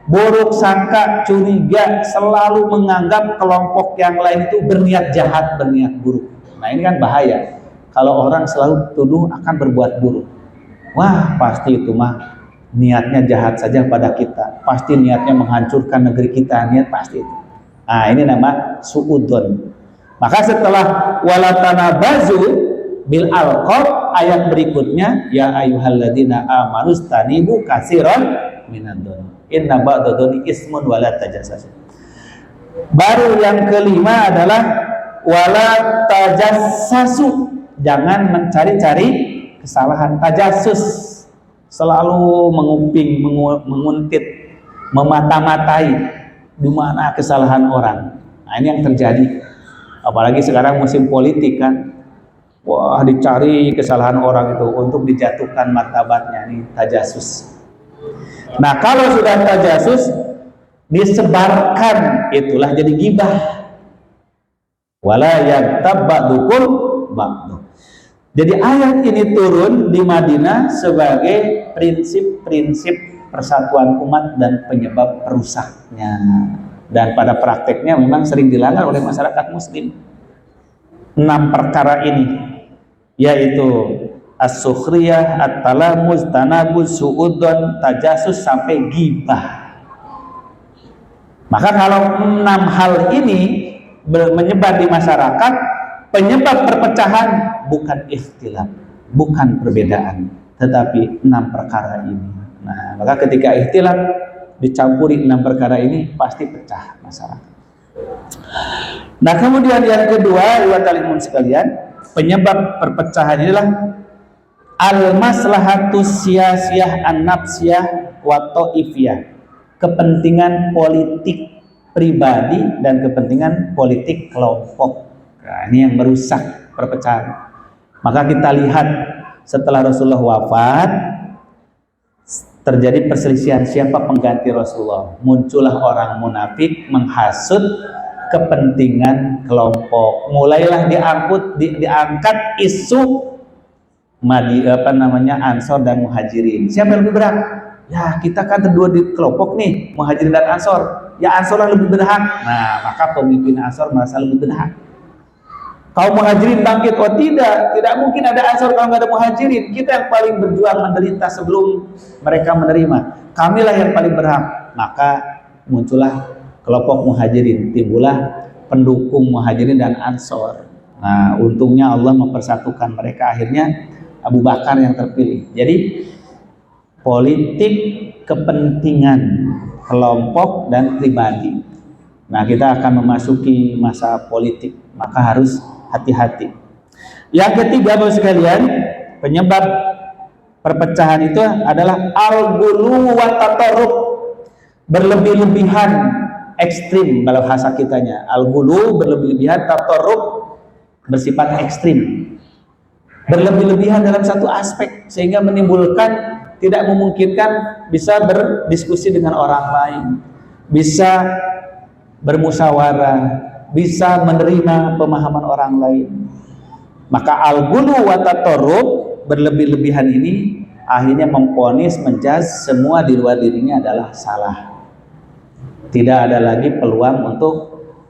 buruk sangka, curiga, selalu menganggap kelompok yang lain itu berniat jahat, berniat buruk. Nah, ini kan bahaya. Kalau orang selalu tuduh akan berbuat buruk, wah pasti itu mah niatnya jahat saja pada kita, pasti niatnya menghancurkan negeri kita, niat pasti itu. Nah, ini nama suudzon. Maka setelah wala tanabazu bil alqab, ayat berikutnya ya ayyuhalladzina amanu istanibu katsiran minadh-dhon inna ba'dadh-dhoni ismun wala tajassasu. Baru yang kelima adalah wala tajassasu, jangan mencari-cari kesalahan. Tajassus, selalu menguping, menguntit, memata-matai di mana kesalahan orang. Nah, ini yang terjadi. Apalagi sekarang musim politik kan, wah dicari kesalahan orang itu untuk dijatuhkan martabatnya. Ini tajassus. Nah, kalau sudah tajassus disebarkan, itulah jadi ghibah. Wala yaghtab ba'dukum ba'du. Jadi ayat ini turun di Madinah sebagai prinsip-prinsip persatuan umat dan penyebab perusaknya. Dan pada prakteknya memang sering dilanggar oleh masyarakat muslim. 6 perkara ini, yaitu as-sukhriyah, at-talamuz, tanabuz, suudzon, tajassus sampai ghibah. Maka kalau 6 hal ini menyebar di masyarakat, penyebab perpecahan bukan ikhtilaf, bukan perbedaan, tetapi 6 perkara ini. Nah, maka ketika ikhtilaf dicampuri 6 perkara ini, pasti pecah masyarakat. Nah, kemudian yang kedua, ikhwatal iman sekalian, penyebab perpecahan inilah al-maslahatus siyasiyah an-nafsiyah wa ta'ifiyah, kepentingan politik pribadi dan kepentingan politik kelompok. Nah, ini yang merusak perpecahan. Maka kita lihat setelah Rasulullah wafat, terjadi perselisihan siapa pengganti Rasulullah. Muncullah orang munafik menghasut kepentingan kelompok. Mulailah diangkat isu Ansor dan Muhajirin. Siapa yang lebih berhak? Ya, kita kan berdua di kelompok nih, Muhajirin dan Ansor. Ya, Ansor lah lebih berhak. Nah, maka pemimpin Ansor merasa lebih berhak. Kaum Muhajirin bangkit, oh tidak mungkin ada Ansor kalau nggak ada Muhajirin. Kita yang paling berjuang menderita sebelum mereka menerima. Kamilah yang paling berhak. Maka muncullah kelompok Muhajirin, timbullah pendukung Muhajirin dan Ansor. Nah, untungnya Allah mempersatukan mereka, akhirnya Abu Bakar yang terpilih. Jadi politik kepentingan kelompok dan pribadi. Nah, kita akan memasuki masa politik, maka harus hati-hati. Yang ketiga, Bapak sekalian, penyebab perpecahan itu adalah al-ghulu wa tatarruf, berlebih-lebihan, ekstrim kalau bahasa kitanya. Al-ghulu berlebih-lebihan, tatarruf bersifat ekstrim, berlebih-lebihan dalam satu aspek sehingga menimbulkan tidak memungkinkan bisa berdiskusi dengan orang lain, bisa bermusyawarah, bisa menerima pemahaman orang lain. Maka al-ghulu wa tatarruf, berlebih-lebihan ini akhirnya memponis, menjudge semua di luar dirinya adalah salah. Tidak ada lagi peluang untuk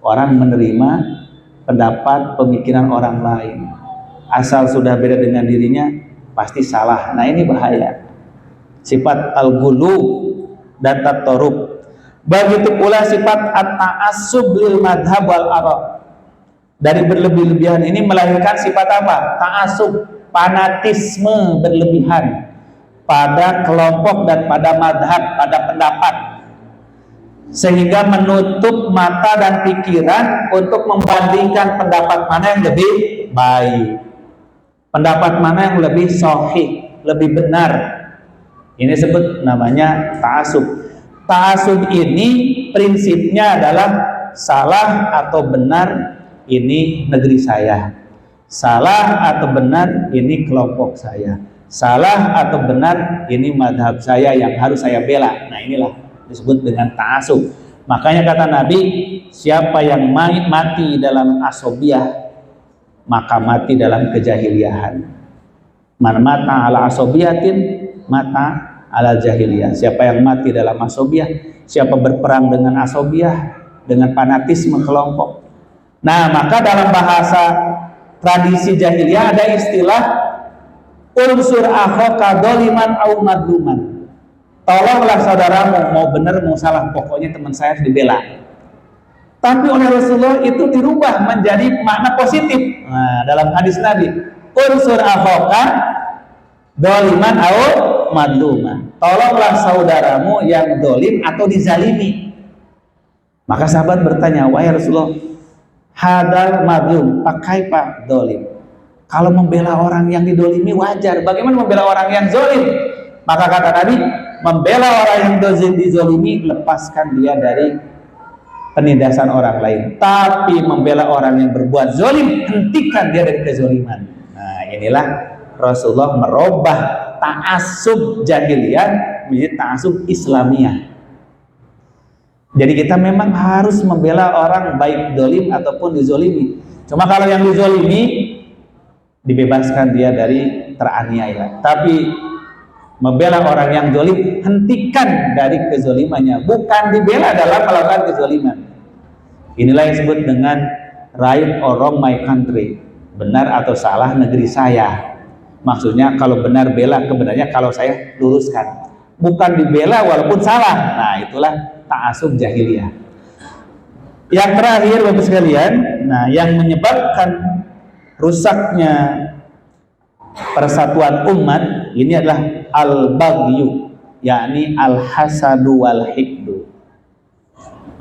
orang menerima pendapat, pemikiran orang lain. Asal sudah beda dengan dirinya pasti salah. Nah, ini bahaya. Sifat al-ghulu dan tatarruf. Begitu pula sifat at-ta'assub lil madhab wal ara'. Dari berlebih-lebihan ini melahirkan sifat apa? Ta'assub, fanatisme berlebihan pada kelompok dan pada madhab, pada pendapat, sehingga menutup mata dan pikiran untuk membandingkan pendapat mana yang lebih baik, pendapat mana yang lebih sahih, lebih benar. Ini disebut namanya ta'assub. Ta'assub ini prinsipnya adalah salah atau benar ini negeri saya, salah atau benar ini kelompok saya, salah atau benar ini madhab saya yang harus saya bela. Nah, inilah disebut dengan ta'assub. Makanya kata Nabi, siapa yang mati dalam asobiyah maka mati dalam kejahiliahan. Man mata ala asobiyatin mata ala jahiliyah. Siapa yang mati dalam asobiyah, siapa berperang dengan asobiyah, dengan fanatisme kelompok. Nah, maka dalam bahasa tradisi jahiliyah ada istilah unsur akhaka doliman au madluman. Tolonglah saudaramu, mau benar mau salah, pokoknya teman saya harus dibela. Tapi oleh Rasulullah itu dirubah menjadi makna positif. Nah, dalam hadis Nabi, unsur akhaka doliman au madluman. Tolonglah saudaramu yang dolim atau dizalimi. Maka sahabat bertanya, wahai Rasulullah, hadal madlum, pakai pak dolim. Kalau membela orang yang didolimi wajar, bagaimana membela orang yang zolim? Maka kata Nabi, membela orang yang dizolimi, lepaskan dia dari penindasan orang lain. Tapi membela orang yang berbuat zolim, hentikan dia dari kezoliman. Nah, inilah Rasulullah merubah ta'assub jahiliyah menjadi ta'assub Islamiyah. Jadi kita memang harus membela orang baik dolim ataupun dizolimi. Cuma kalau yang dizolimi dibebaskan dia dari teraniaya. Tapi membela orang yang dolim, hentikan dari kezolimannya, bukan dibela dalam melakukan kezoliman. Inilah yang disebut dengan right or wrong my country, benar atau salah negeri saya. Maksudnya kalau benar bela kebenarannya, kalau saya luruskan, bukan dibela walaupun salah. Nah, itulah ta'assub jahiliyah. Yang terakhir Bapak sekalian, nah yang menyebabkan rusaknya persatuan umat ini adalah al-baghyu, yakni al-hasadu wal hikdu.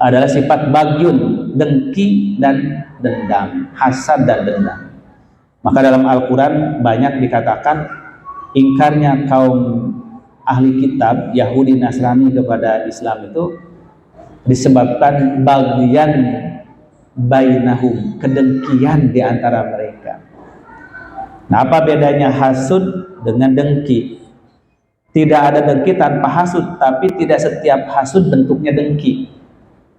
Adalah sifat bagyun, dengki dan dendam, hasad dan dendam. Maka dalam Al-Quran banyak dikatakan ingkarnya kaum ahli kitab Yahudi Nasrani kepada Islam itu disebabkan bagian bainahum, kedengkian di antara mereka. Nah, apa bedanya hasud dengan dengki? Tidak ada dengki tanpa hasud, tapi tidak setiap hasud bentuknya dengki.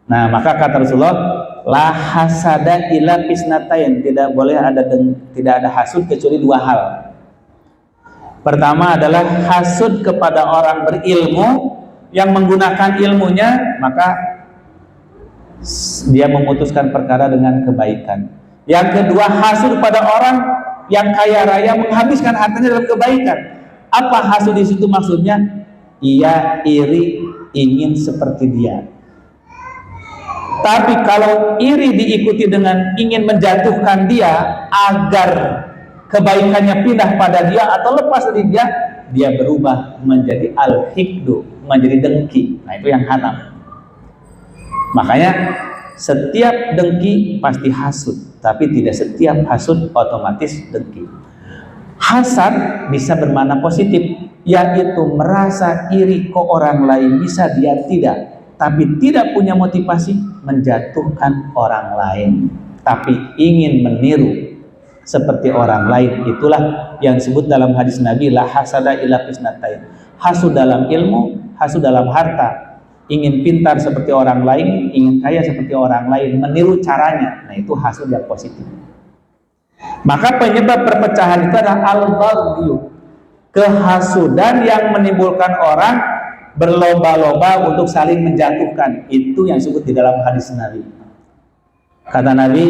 Nah, maka kata Rasulullah, la hasada ila fisnatain, tidak boleh tidak ada hasud kecuali dua hal. Pertama adalah hasud kepada orang berilmu yang menggunakan ilmunya, maka dia memutuskan perkara dengan kebaikan. Yang kedua, hasud pada orang yang kaya raya menghabiskan hartanya dalam kebaikan. Apa hasud di situ maksudnya? Ia iri ingin seperti dia. Tapi kalau iri diikuti dengan ingin menjatuhkan dia agar kebaikannya pindah pada dia atau lepas dari dia, dia berubah menjadi al-hikdu, menjadi dengki. Nah, itu yang haram. Makanya setiap dengki pasti hasud, tapi tidak setiap hasud otomatis dengki. Hasad bisa bermakna positif, yaitu merasa iri ke orang lain, bisa dia tidak, tapi tidak punya motivasi menjatuhkan orang lain, tapi ingin meniru seperti orang lain. Itulah yang disebut dalam hadis Nabi, la hasada illa fisnatain. Hasud dalam ilmu, hasud dalam harta. Ingin pintar seperti orang lain, ingin kaya seperti orang lain, meniru caranya. Nah, itu hasud yang positif. Maka penyebab perpecahan itu adalah al-baghyu, kehasudan yang menimbulkan orang berlomba-lomba untuk saling menjatuhkan. Itu yang disebut di dalam hadis Nabi. Kata Nabi,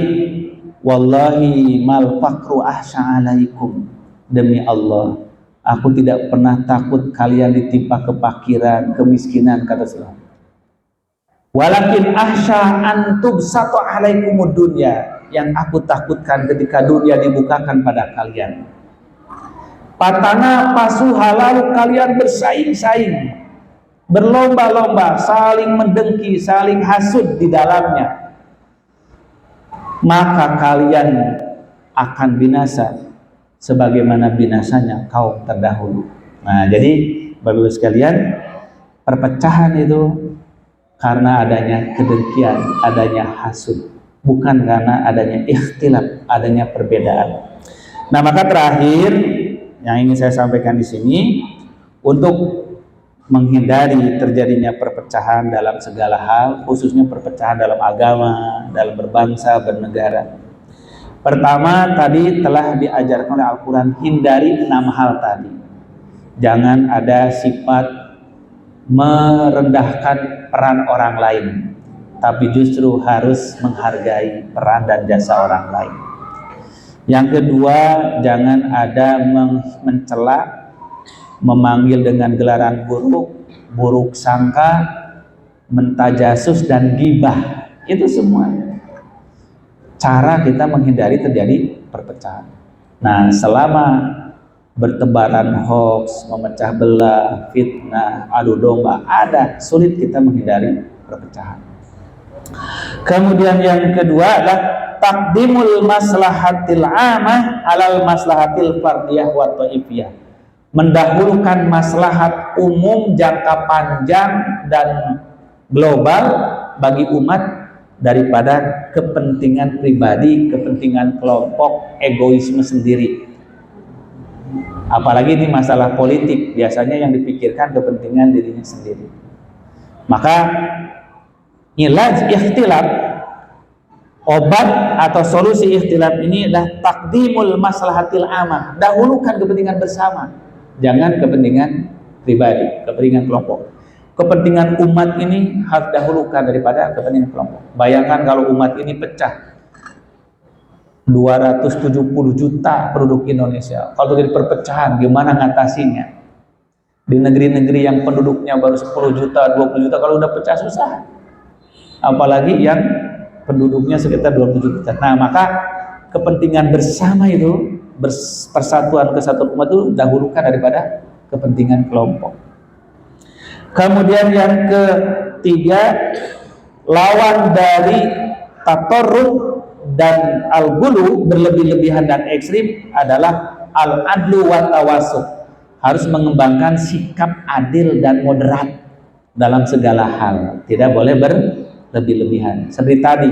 wallahi mal faqru ahsya alaikum, demi Allah aku tidak pernah takut kalian ditimpa kefakiran, kemiskinan, kata Rasulullah. Walakin ahsya antub satu alaikumud dunya, yang aku takutkan ketika dunia dibukakan pada kalian. Patana pasuha, lalu kalian bersaing-saing, berlomba-lomba, saling mendengki, saling hasud di dalamnya, maka kalian akan binasa sebagaimana binasanya kaum terdahulu. Nah, jadi Bapak Ibu sekalian, perpecahan itu karena adanya kedengkian, adanya hasud, bukan karena adanya ikhtilaf, adanya perbedaan. Nah, maka terakhir yang ingin saya sampaikan di sini, untuk menghindari terjadinya perpecahan dalam segala hal, khususnya perpecahan dalam agama, dalam berbangsa, bernegara. Pertama, tadi telah diajarkan oleh Al-Quran, hindari 6 hal tadi. Jangan ada sifat merendahkan peran orang lain, tapi justru harus menghargai peran dan jasa orang lain. Yang kedua, jangan ada mencela, memanggil dengan gelaran buruk, buruk sangka, mentajasus dan gibah. Itu semua cara kita menghindari terjadi perpecahan. Nah, selama bertebaran hoax, memecah belah, fitnah, adu domba ada, sulit kita menghindari perpecahan. Kemudian yang kedua adalah taqdimul maslahatil amah alal maslahatil fardiyah wa ta'ifiyah. Mendahulukan maslahat umum jangka panjang dan global bagi umat daripada kepentingan pribadi, kepentingan kelompok, egoisme sendiri. Apalagi ini masalah politik, biasanya yang dipikirkan kepentingan dirinya sendiri. Maka ilaj ikhtilaf, obat atau solusi ikhtilaf ini adalah taqdimul maslahatil amah, dahulukan kepentingan bersama, jangan kepentingan pribadi, kepentingan kelompok. Kepentingan umat ini harus dahulukan daripada kepentingan kelompok. Bayangkan kalau umat ini pecah, 270 juta penduduk Indonesia, kalau terjadi perpecahan gimana ngatasinya? Di negeri-negeri yang penduduknya baru 10 juta, 20 juta, kalau udah pecah susah. Apalagi yang penduduknya sekitar 27 juta. Nah, maka kepentingan bersama itu, persatuan kesatuan umat itu dahulukan daripada kepentingan kelompok. Kemudian yang ketiga, lawan dari tatorruf dan al-gulu, berlebih-lebihan dan ekstrim, adalah al-adlu wa tawasut. Harus mengembangkan sikap adil dan moderat dalam segala hal, tidak boleh berlebih-lebihan. Seperti tadi,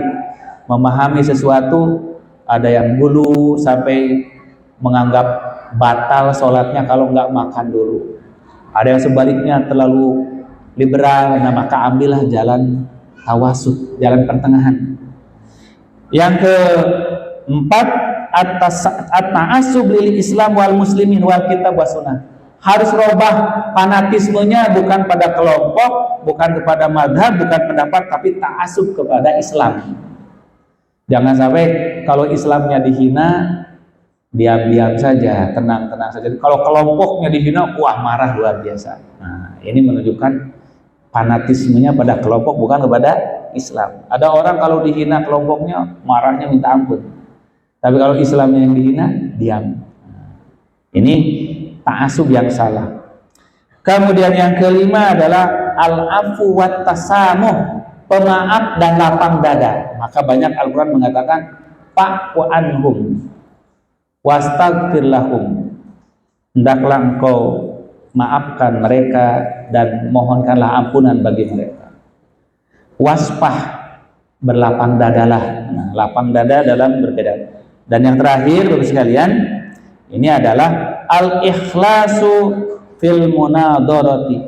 memahami sesuatu ada yang gulu sampai menganggap batal sholatnya kalau nggak makan dulu. Ada yang sebaliknya terlalu liberal, nah maka ambillah jalan tawasud, jalan pertengahan. Yang keempat, at-ta'assub lil Islam wal muslimin wal kitab was sunnah. Harus robah fanatismenya bukan pada kelompok, bukan kepada madhab, bukan pendapat, tapi ta'assub kepada Islam. Jangan sampai kalau Islamnya dihina, diam-diam saja, tenang-tenang saja. Kalau kelompoknya dihina, wah marah luar biasa. Nah, ini menunjukkan fanatismenya pada kelompok bukan kepada Islam. Ada orang kalau dihina kelompoknya marahnya minta ampun. Tapi kalau Islamnya yang dihina, diam. Ini ta'assub yang salah. Kemudian yang kelima adalah al-afu wat tasamuh, pemaaf dan lapang dada. Maka banyak Al-Quran mengatakan fa'fu anhum wastaghfir lahum. Hendaklah engkau maafkan mereka dan mohonkanlah ampunan bagi mereka. Wasfah, berlapang dadalah. Nah, lapang dada dalam berbeda. Dan yang terakhir Bapak sekalian, ini adalah al-ikhlasu fil munadharati,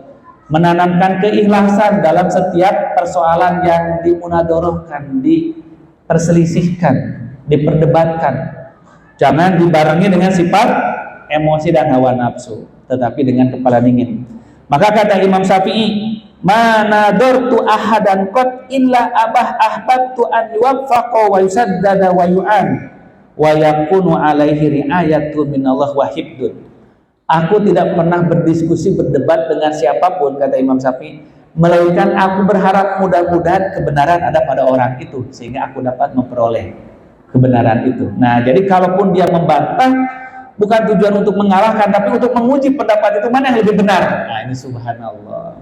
menanamkan keikhlasan dalam setiap persoalan yang dimunadharahkan, diperselisihkan, diperdebatkan. Jangan dibarengi dengan sifat emosi dan hawa nafsu, tetapi dengan kepala dingin. Maka kata Imam Syafi'i, manadortu ahadan qad illa abah ahbabtu an yuwaffaqa wa yusaddada wa yu'an wa yakunu alaihi ri'ayatu minallah wa hibdun. Aku tidak pernah berdiskusi, berdebat dengan siapapun, kata Imam Syafi'i, melainkan aku berharap mudah-mudahan kebenaran ada pada orang itu, sehingga aku dapat memperoleh kebenaran itu. Nah, jadi kalaupun dia membantah, bukan tujuan untuk mengalahkan, tapi untuk menguji pendapat itu mana yang lebih benar. Nah, ini subhanallah.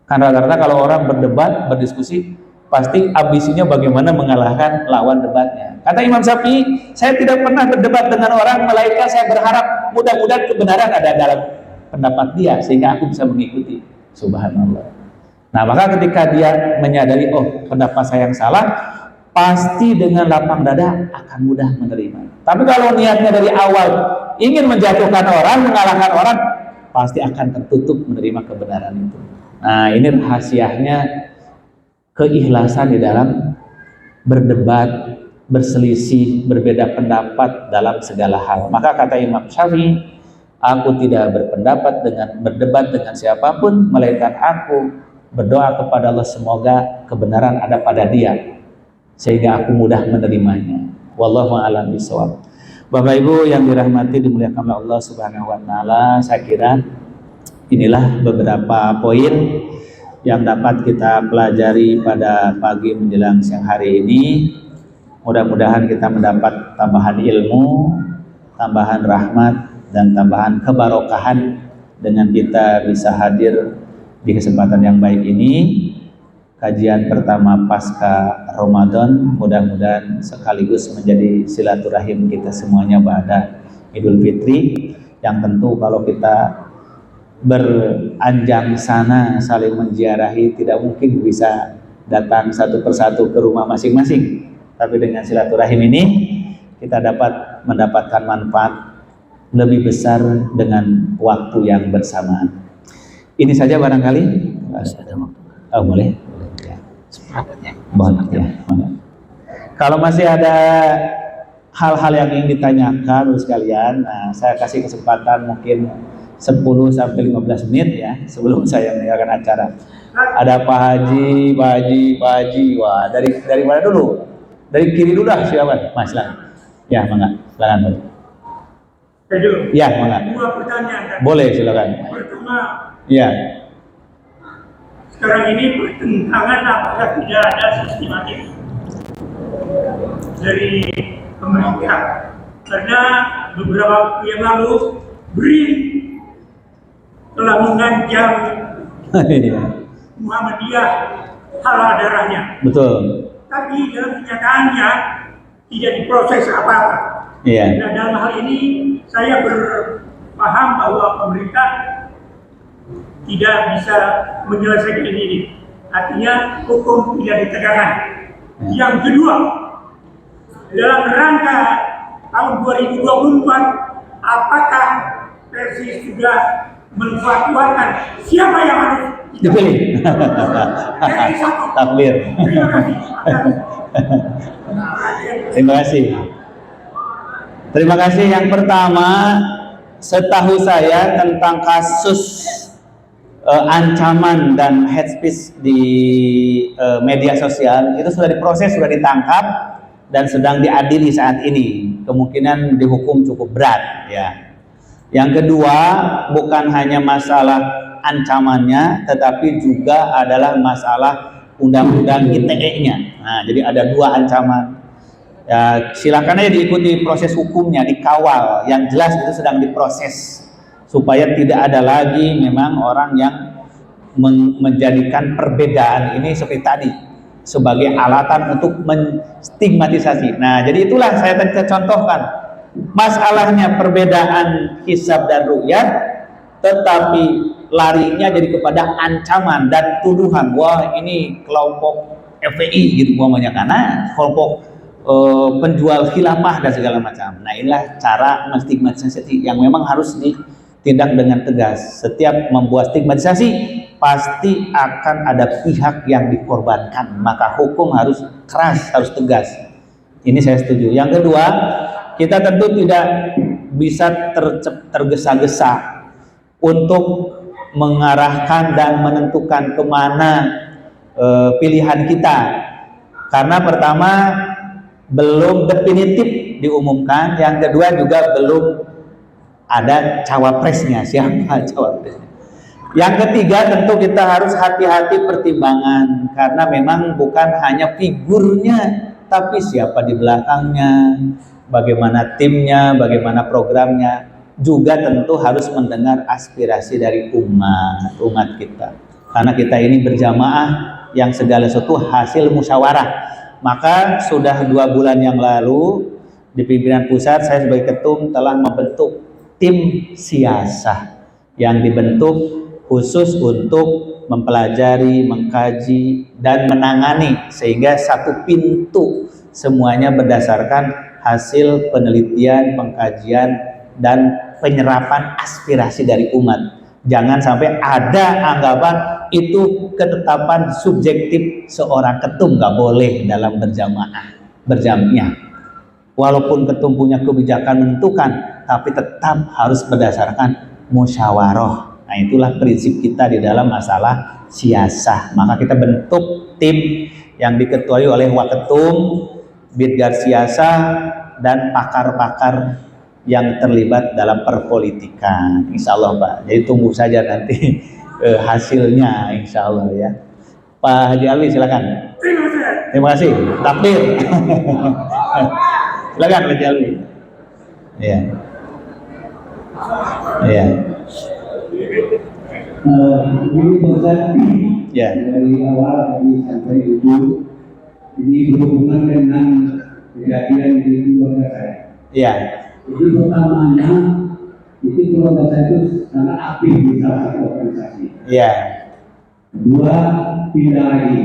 Karena rata-rata kalau orang berdebat, berdiskusi, pasti ambisinya bagaimana mengalahkan lawan debatnya. Kata Imam Syafi'i, saya tidak pernah berdebat dengan orang, melainkan saya berharap mudah-mudahan kebenaran ada dalam pendapat dia, sehingga aku bisa mengikuti. Subhanallah. Nah, maka ketika dia menyadari, oh pendapat saya yang salah, pasti dengan lapang dada akan mudah menerima. Tapi kalau niatnya dari awal ingin menjatuhkan orang, mengalahkan orang, pasti akan tertutup menerima kebenaran itu. Nah, ini rahasianya keikhlasan di dalam berdebat, berselisih, berbeda pendapat dalam segala hal. Maka kata Imam Syafi'i, aku tidak berdebat dengan siapapun, melainkan aku berdoa kepada Allah semoga kebenaran ada pada dia, sehingga aku mudah menerimanya. Wallahu a'lam bishawab. Bapak Ibu yang dirahmati dimuliakan oleh Allah Subhanahu wa taala, saya kira inilah beberapa poin yang dapat kita pelajari pada pagi menjelang siang hari ini. Mudah-mudahan kita mendapat tambahan ilmu, tambahan rahmat, dan tambahan kebarokahan dengan kita bisa hadir di kesempatan yang baik ini. Kajian pertama pasca Ramadan, mudah-mudahan sekaligus menjadi silaturahim kita semuanya pada Idul Fitri, yang tentu kalau kita beranjang sana saling menziarahi tidak mungkin bisa datang satu persatu ke rumah masing-masing, tapi dengan silaturahim ini kita dapat mendapatkan manfaat lebih besar dengan waktu yang bersamaan. Ini saja barangkali. Oh, boleh. Boleh ya. Kalau masih ada hal-hal yang ingin ditanyakan sekalian, nah, saya kasih kesempatan mungkin 10-15 menit ya sebelum saya meninggalkan acara. Ada Pak Haji. Wah, dari mana dulu? Dari kiri dulu lah, silakan. Mas, silakan. Ya, mangga. Silakan. Ya, mangga.
Dua pertanyaan.
Boleh, silakan.
Pertama,
ya.
Sekarang ini pertentangan apakah tidak ada sistematik dari pemerintah, karena beberapa waktu yang lalu BRIN telah mengancam Muhammadiyah halal darahnya.
Betul.
Tapi dalam kenyataannya tidak diproses apa-apa.
Iya.
Nah, dalam hal ini saya berpaham bahwa pemerintah tidak bisa menyelesaikan ini. Artinya hukum tidak ditegakkan.
Ya.
Yang kedua, dalam rangka tahun 2024 apakah Persis sudah menfatwakan siapa yang harus
Dipilih.
jadi satu?
Takbir.
Terima kasih.
Terima kasih. Terima kasih. Yang pertama, setahu saya tentang kasus ancaman dan hate speech di media sosial itu sudah diproses, sudah ditangkap dan sedang diadili saat ini. Kemungkinan dihukum cukup berat ya. Yang kedua, bukan hanya masalah ancamannya, tetapi juga adalah masalah undang-undang ITE-nya. Nah, jadi ada dua ancaman. Ya, silakan aja diikuti proses hukumnya, dikawal. Yang jelas itu sedang diproses supaya tidak ada lagi memang orang yang menjadikan perbedaan ini seperti tadi sebagai alatan untuk menstigmatisasi. Nah, jadi itulah saya tadi contohkan. Masalahnya perbedaan hisab dan ru'yat, tetapi larinya jadi kepada ancaman dan tuduhan. Wah, ini kelompok FPI gitu umpamanya, karena kelompok penjual khilafah dan segala macam. Nah, inilah cara menstigmatisasi yang memang harus ditindak dengan tegas. Setiap membuat stigmatisasi pasti akan ada pihak yang dikorbankan, maka hukum harus keras, harus tegas. Ini saya setuju. Yang kedua, kita tentu tidak bisa tergesa-gesa untuk mengarahkan dan menentukan kemana pilihan kita, karena pertama belum definitif diumumkan, yang kedua juga belum ada cawapresnya, siapa cawapresnya. Yang ketiga, tentu kita harus hati-hati pertimbangan, karena memang bukan hanya figurnya, tapi siapa di belakangnya, bagaimana timnya, bagaimana programnya, juga tentu harus mendengar aspirasi dari umat kita. Karena kita ini berjamaah yang segala sesuatu hasil musyawarah. Maka sudah 2 bulan yang lalu di pimpinan pusat saya sebagai ketum telah membentuk tim siasah yang dibentuk khusus untuk mempelajari, mengkaji, dan menangani sehingga satu pintu semuanya berdasarkan hasil penelitian, pengkajian, dan penyerapan aspirasi dari umat. Jangan sampai ada anggapan itu ketetapan subjektif seorang ketum, nggak boleh dalam berjamaah. Walaupun ketum punya kebijakan menentukan, tapi tetap harus berdasarkan musyawarah. Nah, itulah prinsip kita di dalam masalah siasah. Maka kita bentuk tim yang diketuai oleh waketum, bidgar siasah, dan pakar-pakar yang terlibat dalam perpolitikan. Insya Allah Pak. Jadi tunggu saja nanti hasilnya, insya Allah ya. Pak Haji Alwi silakan. Terima kasih. Takbir. Silakan Pak Haji Alwi. Iya. Iya.
Ini bosan
Ya.
dari awal tadi sampai ujung. Ini berhubungan dengan kejadian di keluarga saya.
Iya.
Jadi pertamanya itu keluarga saya itu sangat aktif di salah satu organisasi.
Iya.
Dua, pindah lagi.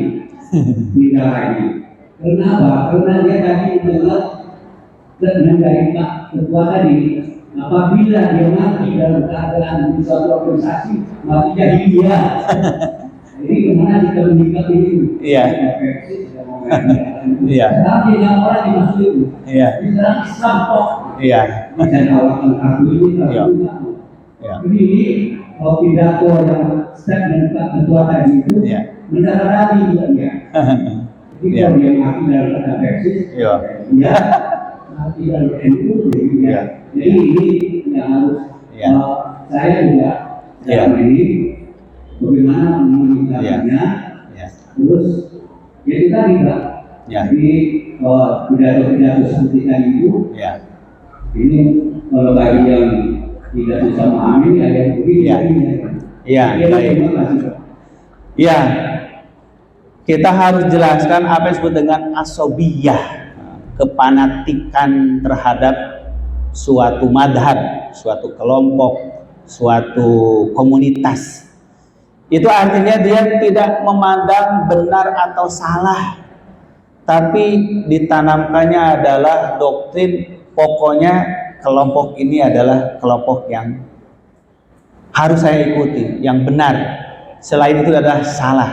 Kenapa? Karena dia tadi dengar dari Pak Ketua tadi, apabila dia mati dalam keadaan di suatu organisasi, mati jadi dia. Jadi kemana kita menyikapi itu?
Iya. Iya.
Tapi yang orang dimaksud itu,
Iya.
diserang Islam kok.
Iya.
Dan awal aku ini
Iya.
tahu.
Iya.
Jadi kalau pidato yang statement Pak Ketua tadi itu
Iya.
mendarah juga dia. Jadi
Iya.
kalau dia mati dalam keadaan Persis,
Iya.
ya mati dalam NU,
Iya.
jadi ini yang harus
Iya.
saya juga
Iya.
dalam ini bagaimana mengulikannya,
Iya.
terus ya itu tadi Pak.
Iya.
Jadi pidato-pidato seperti tadi itu,
Iya.
ini kalau bagi yang tidak bisa memahami ada yang begini.
Iya. Iya. Baik.
Terima kasih Pak.
Ya, kita harus jelaskan apa yang disebut dengan asobiyah, kepanatikan terhadap suatu madhab, suatu kelompok, suatu komunitas. Itu artinya dia tidak memandang benar atau salah, tapi ditanamkannya adalah doktrin pokoknya kelompok ini adalah kelompok yang harus saya ikuti, yang benar. Selain itu adalah salah.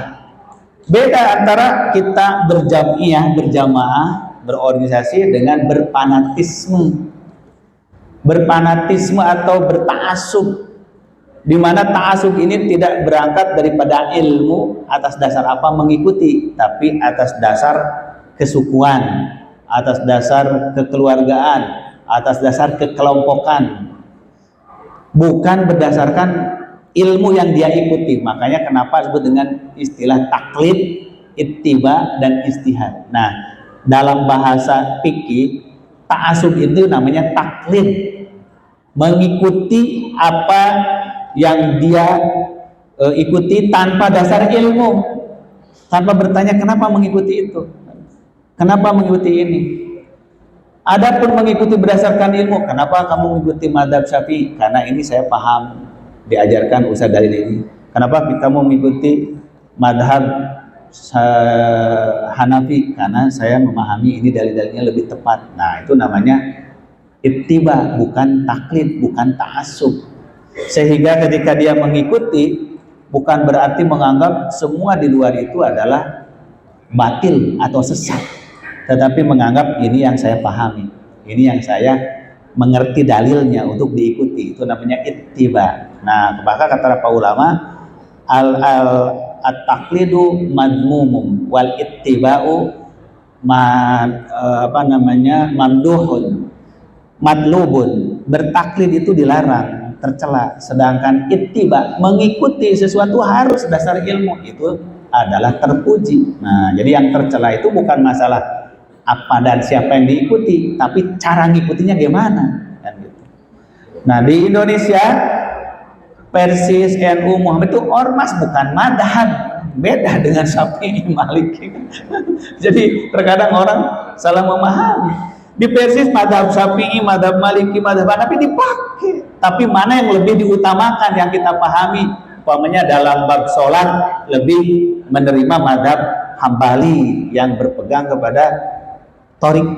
Beda antara kita berjamaah, berorganisasi dengan berfanatisme. Berfanatisme atau bertaasub, di mana ta'assub ini tidak berangkat daripada ilmu atas dasar apa mengikuti, tapi atas dasar kesukuan, atas dasar kekeluargaan, atas dasar kekelompokan, bukan berdasarkan ilmu yang dia ikuti. Makanya kenapa disebut dengan istilah taklid, ittiba, dan istihad. Nah, dalam bahasa fikih, ta'assub itu namanya taklid, mengikuti apa yang dia ikuti tanpa dasar ilmu, tanpa bertanya kenapa mengikuti itu, kenapa mengikuti ini. Adapun mengikuti berdasarkan ilmu, kenapa kamu mengikuti mazhab Syafi'i? Karena ini saya paham, diajarkan usah dari ini. Kenapa kamu mengikuti mazhab Hanafi? Karena saya memahami ini dalil-dalilnya lebih tepat. Nah, itu namanya ittiba, bukan taklid, bukan ta'assub. Sehingga ketika dia mengikuti, bukan berarti menganggap semua di luar itu adalah batil atau sesat, tetapi menganggap ini yang saya pahami, ini yang saya mengerti dalilnya untuk diikuti. Itu namanya ittiba. Nah, maka kata para ulama, at-taqlidu madmumum wal ittiba'u mamduhun madlubun. Bertaklid itu dilarang, tercela, sedangkan ittiba, mengikuti sesuatu harus dasar ilmu, itu adalah terpuji. Nah, jadi yang tercela itu bukan masalah apa dan siapa yang diikuti, tapi cara ngikutinya gimana kan gitu. Nah, di Indonesia Persis, NU, Muhammad itu ormas, bukan madhab. Beda dengan Syafi'i, Maliki. Jadi terkadang orang salah memahami. Di Persis madhab Syafi'i, madhab Maliki, madhab Hanafi dipakai, tapi mana yang lebih diutamakan yang kita pahami? Umpamanya dalam bab sholat lebih menerima madhab Hambali yang berpegang kepada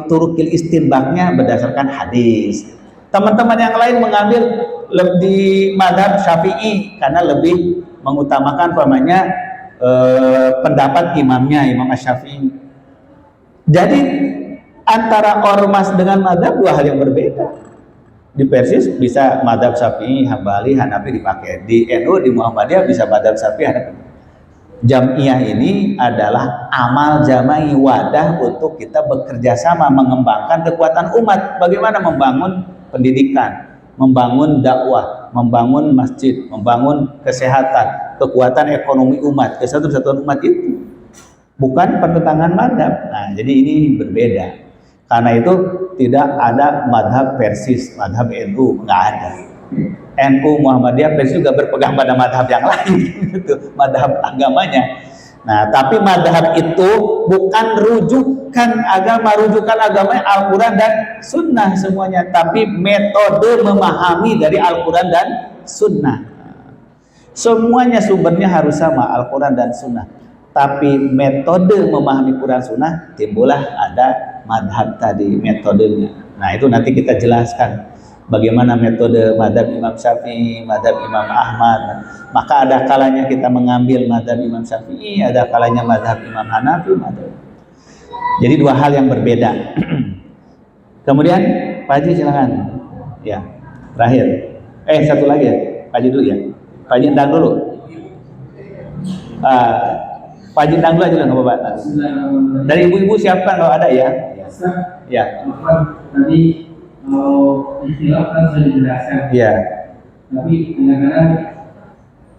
turukil istinbaknya berdasarkan hadis. Teman-teman yang lain mengambil lebih madhab Syafi'i karena lebih mengutamakan umpamanya pendapat imamnya, Imam Asy-Syafi'i. Jadi antara ormas dengan madhab dua hal yang berbeda. Di Persis bisa madhab Syafi'i, Hambali, Hanafi dipakai. Di NU, di Muhammadiyah bisa madhab Syafi'i, Hanafi. Jam'iyah ini adalah amal jama'i, wadah untuk kita bekerja sama mengembangkan kekuatan umat. Bagaimana membangun pendidikan, membangun dakwah, membangun masjid, membangun kesehatan, kekuatan ekonomi umat, kesatuan umat itu. Bukan pertentangan madhab. Nah, jadi ini berbeda. Karena itu tidak ada madhab Persis, madhab NU, nggak ada. NU, Muhammadiyah, Persis juga berpegang pada madhab yang lain, gitu, madhab agamanya. Nah, tapi madhab itu bukan rujukan agamanya Al-Quran dan Sunnah semuanya, tapi metode memahami dari Al-Quran dan Sunnah. Semuanya sumbernya harus sama, Al-Quran dan Sunnah. Tapi metode memahami Quran Sunnah timbullah ada madhab tadi, metodenya. Nah, itu nanti kita jelaskan bagaimana metode madhab Imam Syafi'i, madhab Imam Ahmad. Maka ada kalanya kita mengambil madhab Imam Syafi'i, ada kalanya madhab Imam Hanafi, madhab. Jadi dua hal yang berbeda. Kemudian Pak Haji silakan. Ya, terakhir. Satu lagi ya, Pak Haji dulu ya. Pak Haji undang dulu. Pak Haji undang dulu aja nggak apa-apa. Dari ibu-ibu siapkan kalau ada ya. Ya.
Tadi kalau istilah kan sudah dijelaskan.
Iya.
Tapi kadang-kadang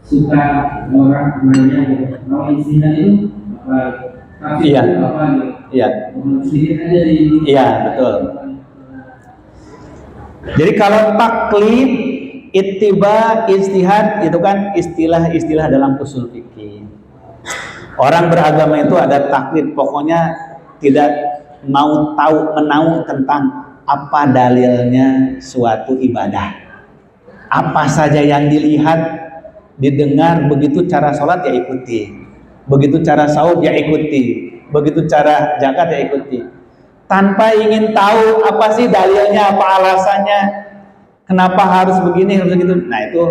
suka orang nanya gitu. Kalau istilah itu apa?
Iya.
Apa gitu?
Iya.
Sedikit aja di.
Iya, betul. Jadi kalau taklid, ittiba, istihad itu kan istilah-istilah dalam usul fikih. Orang beragama itu ada taklid, pokoknya tidak mau menahu tentang apa dalilnya suatu ibadah. Apa saja yang dilihat, didengar, begitu cara sholat ya ikuti, begitu cara sahur ya ikuti, begitu cara zakat ya ikuti. tanpa ingin tahu apa sih dalilnya, apa alasannya, kenapa harus begini, harus begitu. Nah, itu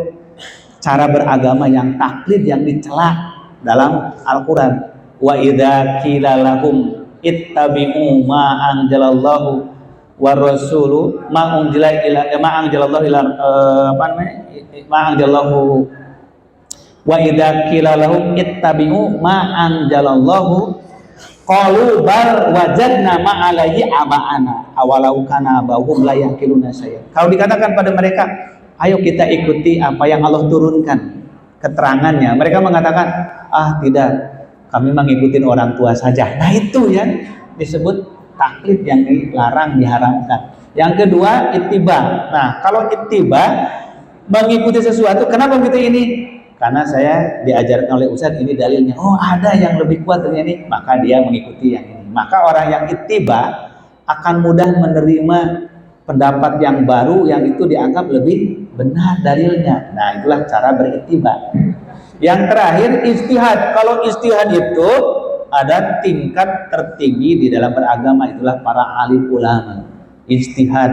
cara beragama yang taklid yang dicela dalam Al-Qur'an. Wa idza qila lahum ittabi'u ma anzalallahu wa rasulu ma unzila ila ma anzalallahu ila apa namanya? Ma anzalallahu wa idza qila lahum ittabi'u ma anzalallahu qalu bal wajadna ma alaihi aba'ana awalau kana abahum la yaqiluna syai'an. Kalau dikatakan pada mereka, ayo kita ikuti apa yang Allah turunkan keterangannya, mereka mengatakan, ah tidak, kami mengikuti orang tua saja. Nah, itu yang disebut taklid yang dilarang, diharamkan. Yang kedua, ittiba. Nah, kalau ittiba mengikuti sesuatu, kenapa begitu ini? Karena saya diajarkan oleh Ustadz, ini dalilnya. Oh, ada yang lebih kuat dari ini, maka dia mengikuti yang ini. Maka orang yang ittiba akan mudah menerima pendapat yang baru yang itu dianggap lebih benar dalilnya. Nah, itulah cara berittiba. Yang terakhir, ijtihad. Kalau ijtihad itu ada tingkat tertinggi di dalam beragama, itulah para alim ulama. Ijtihad,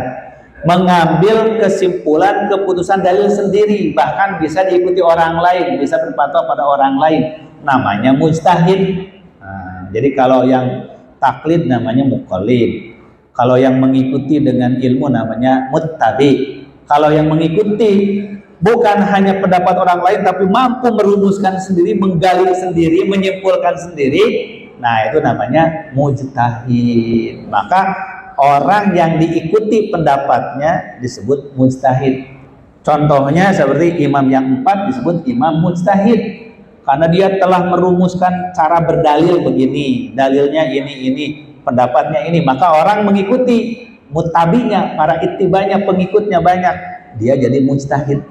mengambil kesimpulan, keputusan dalil sendiri, bahkan bisa diikuti orang lain, bisa berfatwa pada orang lain, namanya mujtahid. Nah, jadi kalau yang taklid namanya muqallid, kalau yang mengikuti dengan ilmu namanya muttabi. Kalau yang mengikuti bukan hanya pendapat orang lain tapi mampu merumuskan sendiri, menggali sendiri, menyimpulkan sendiri, nah itu namanya mujtahid. Maka orang yang diikuti pendapatnya disebut mujtahid. Contohnya seperti imam yang 4 disebut imam mujtahid, karena dia telah merumuskan cara berdalil begini, dalilnya ini, pendapatnya ini, maka orang mengikuti, muttabinya, para ittibanya, pengikutnya banyak, dia jadi mujtahid.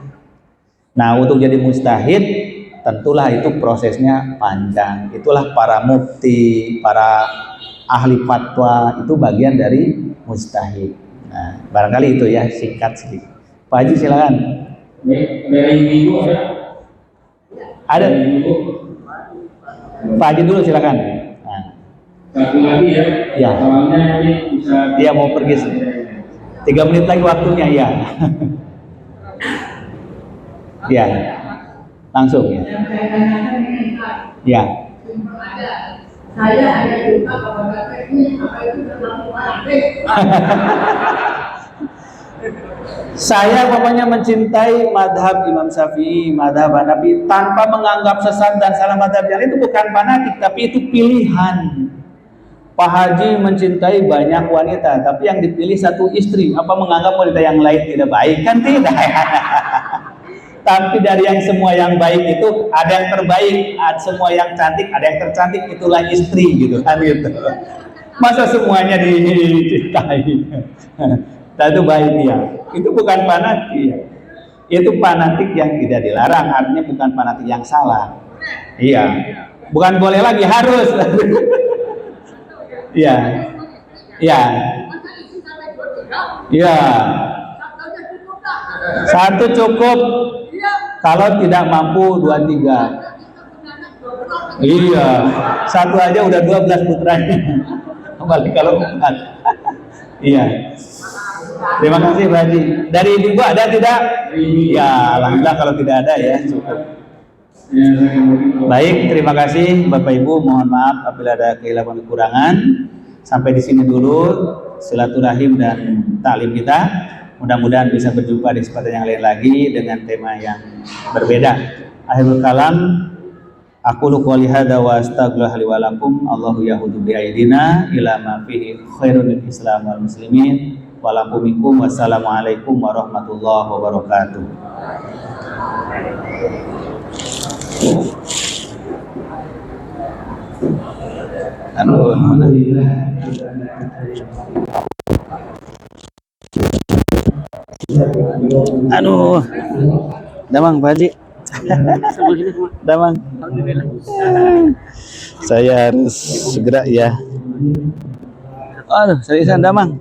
Nah, untuk jadi mujtahid tentulah itu prosesnya panjang. Itulah para mufti, para ahli fatwa, itu bagian dari mujtahid. Nah, barangkali itu ya, singkat sedikit. Pak Haji silakan.
Dari ibu
Ada. Pak Haji dulu silakan. Nah.
Satu lagi ya.
Ya.
Soalnya ini bisa.
Dia mau pergi 3 menit lagi waktunya ya. Ya. Langsung ya. Ya.
Saya hanya lupa bahwa ini apa itu terlalu
Saya pokoknya mencintai madhab Imam Syafi'i, madhab Hanafi, tanpa menganggap sesat dan salah madhab yang itu bukan fanatik, tapi itu pilihan. Pak Haji mencintai banyak wanita, tapi yang dipilih satu istri. Apa menganggap wanita yang lain tidak baik? Kan tidak. Tapi dari yang semua yang baik itu ada yang terbaik, ada semua yang cantik, ada yang tercantik, itulah istri gitu kan gitu. Masa semuanya dicintai? Dan itu baik dia. Itu bukan fanatik. Itu fanatik yang tidak dilarang, artinya bukan fanatik yang salah. Iya. Bukan boleh lagi, harus. Iya. Iya. Iya. Satu cukup. Kalau tidak mampu 2, 3. Iya. Satu aja udah 12 putranya. Kembali kalau 4. Iya. Terima kasih Pak Haji. Dari Ibu ada tidak? Ya, alhamdulillah kalau tidak ada ya cukup. Baik, terima kasih Bapak Ibu. Mohon maaf apabila ada kehilangan kekurangan. Sampai di sini dulu silaturahim dan taklim kita. Mudah-mudahan bisa berjumpa di kesempatan yang lain lagi dengan tema yang berbeda. Akhirul kalam, aqulu qouli hadza wa astaghfirullaha li wa lakum. Allahu yahudu bi aidina ila ma fihi khairul islam wal muslimin. Walakum wassalamualaikum warahmatullahi wabarakatuh. Aduh, damang Pak Haji. Damang. Saya harus segera ya. Aduh, seriusan damang.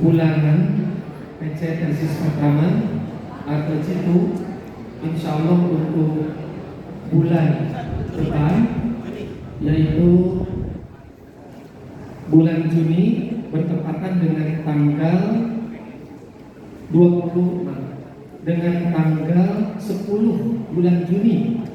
bulanan PC tesis pertama atau itu insya Allah untuk bulan depan, yaitu bulan Juni bertepatan dengan tanggal 26 dengan tanggal 10 bulan Juni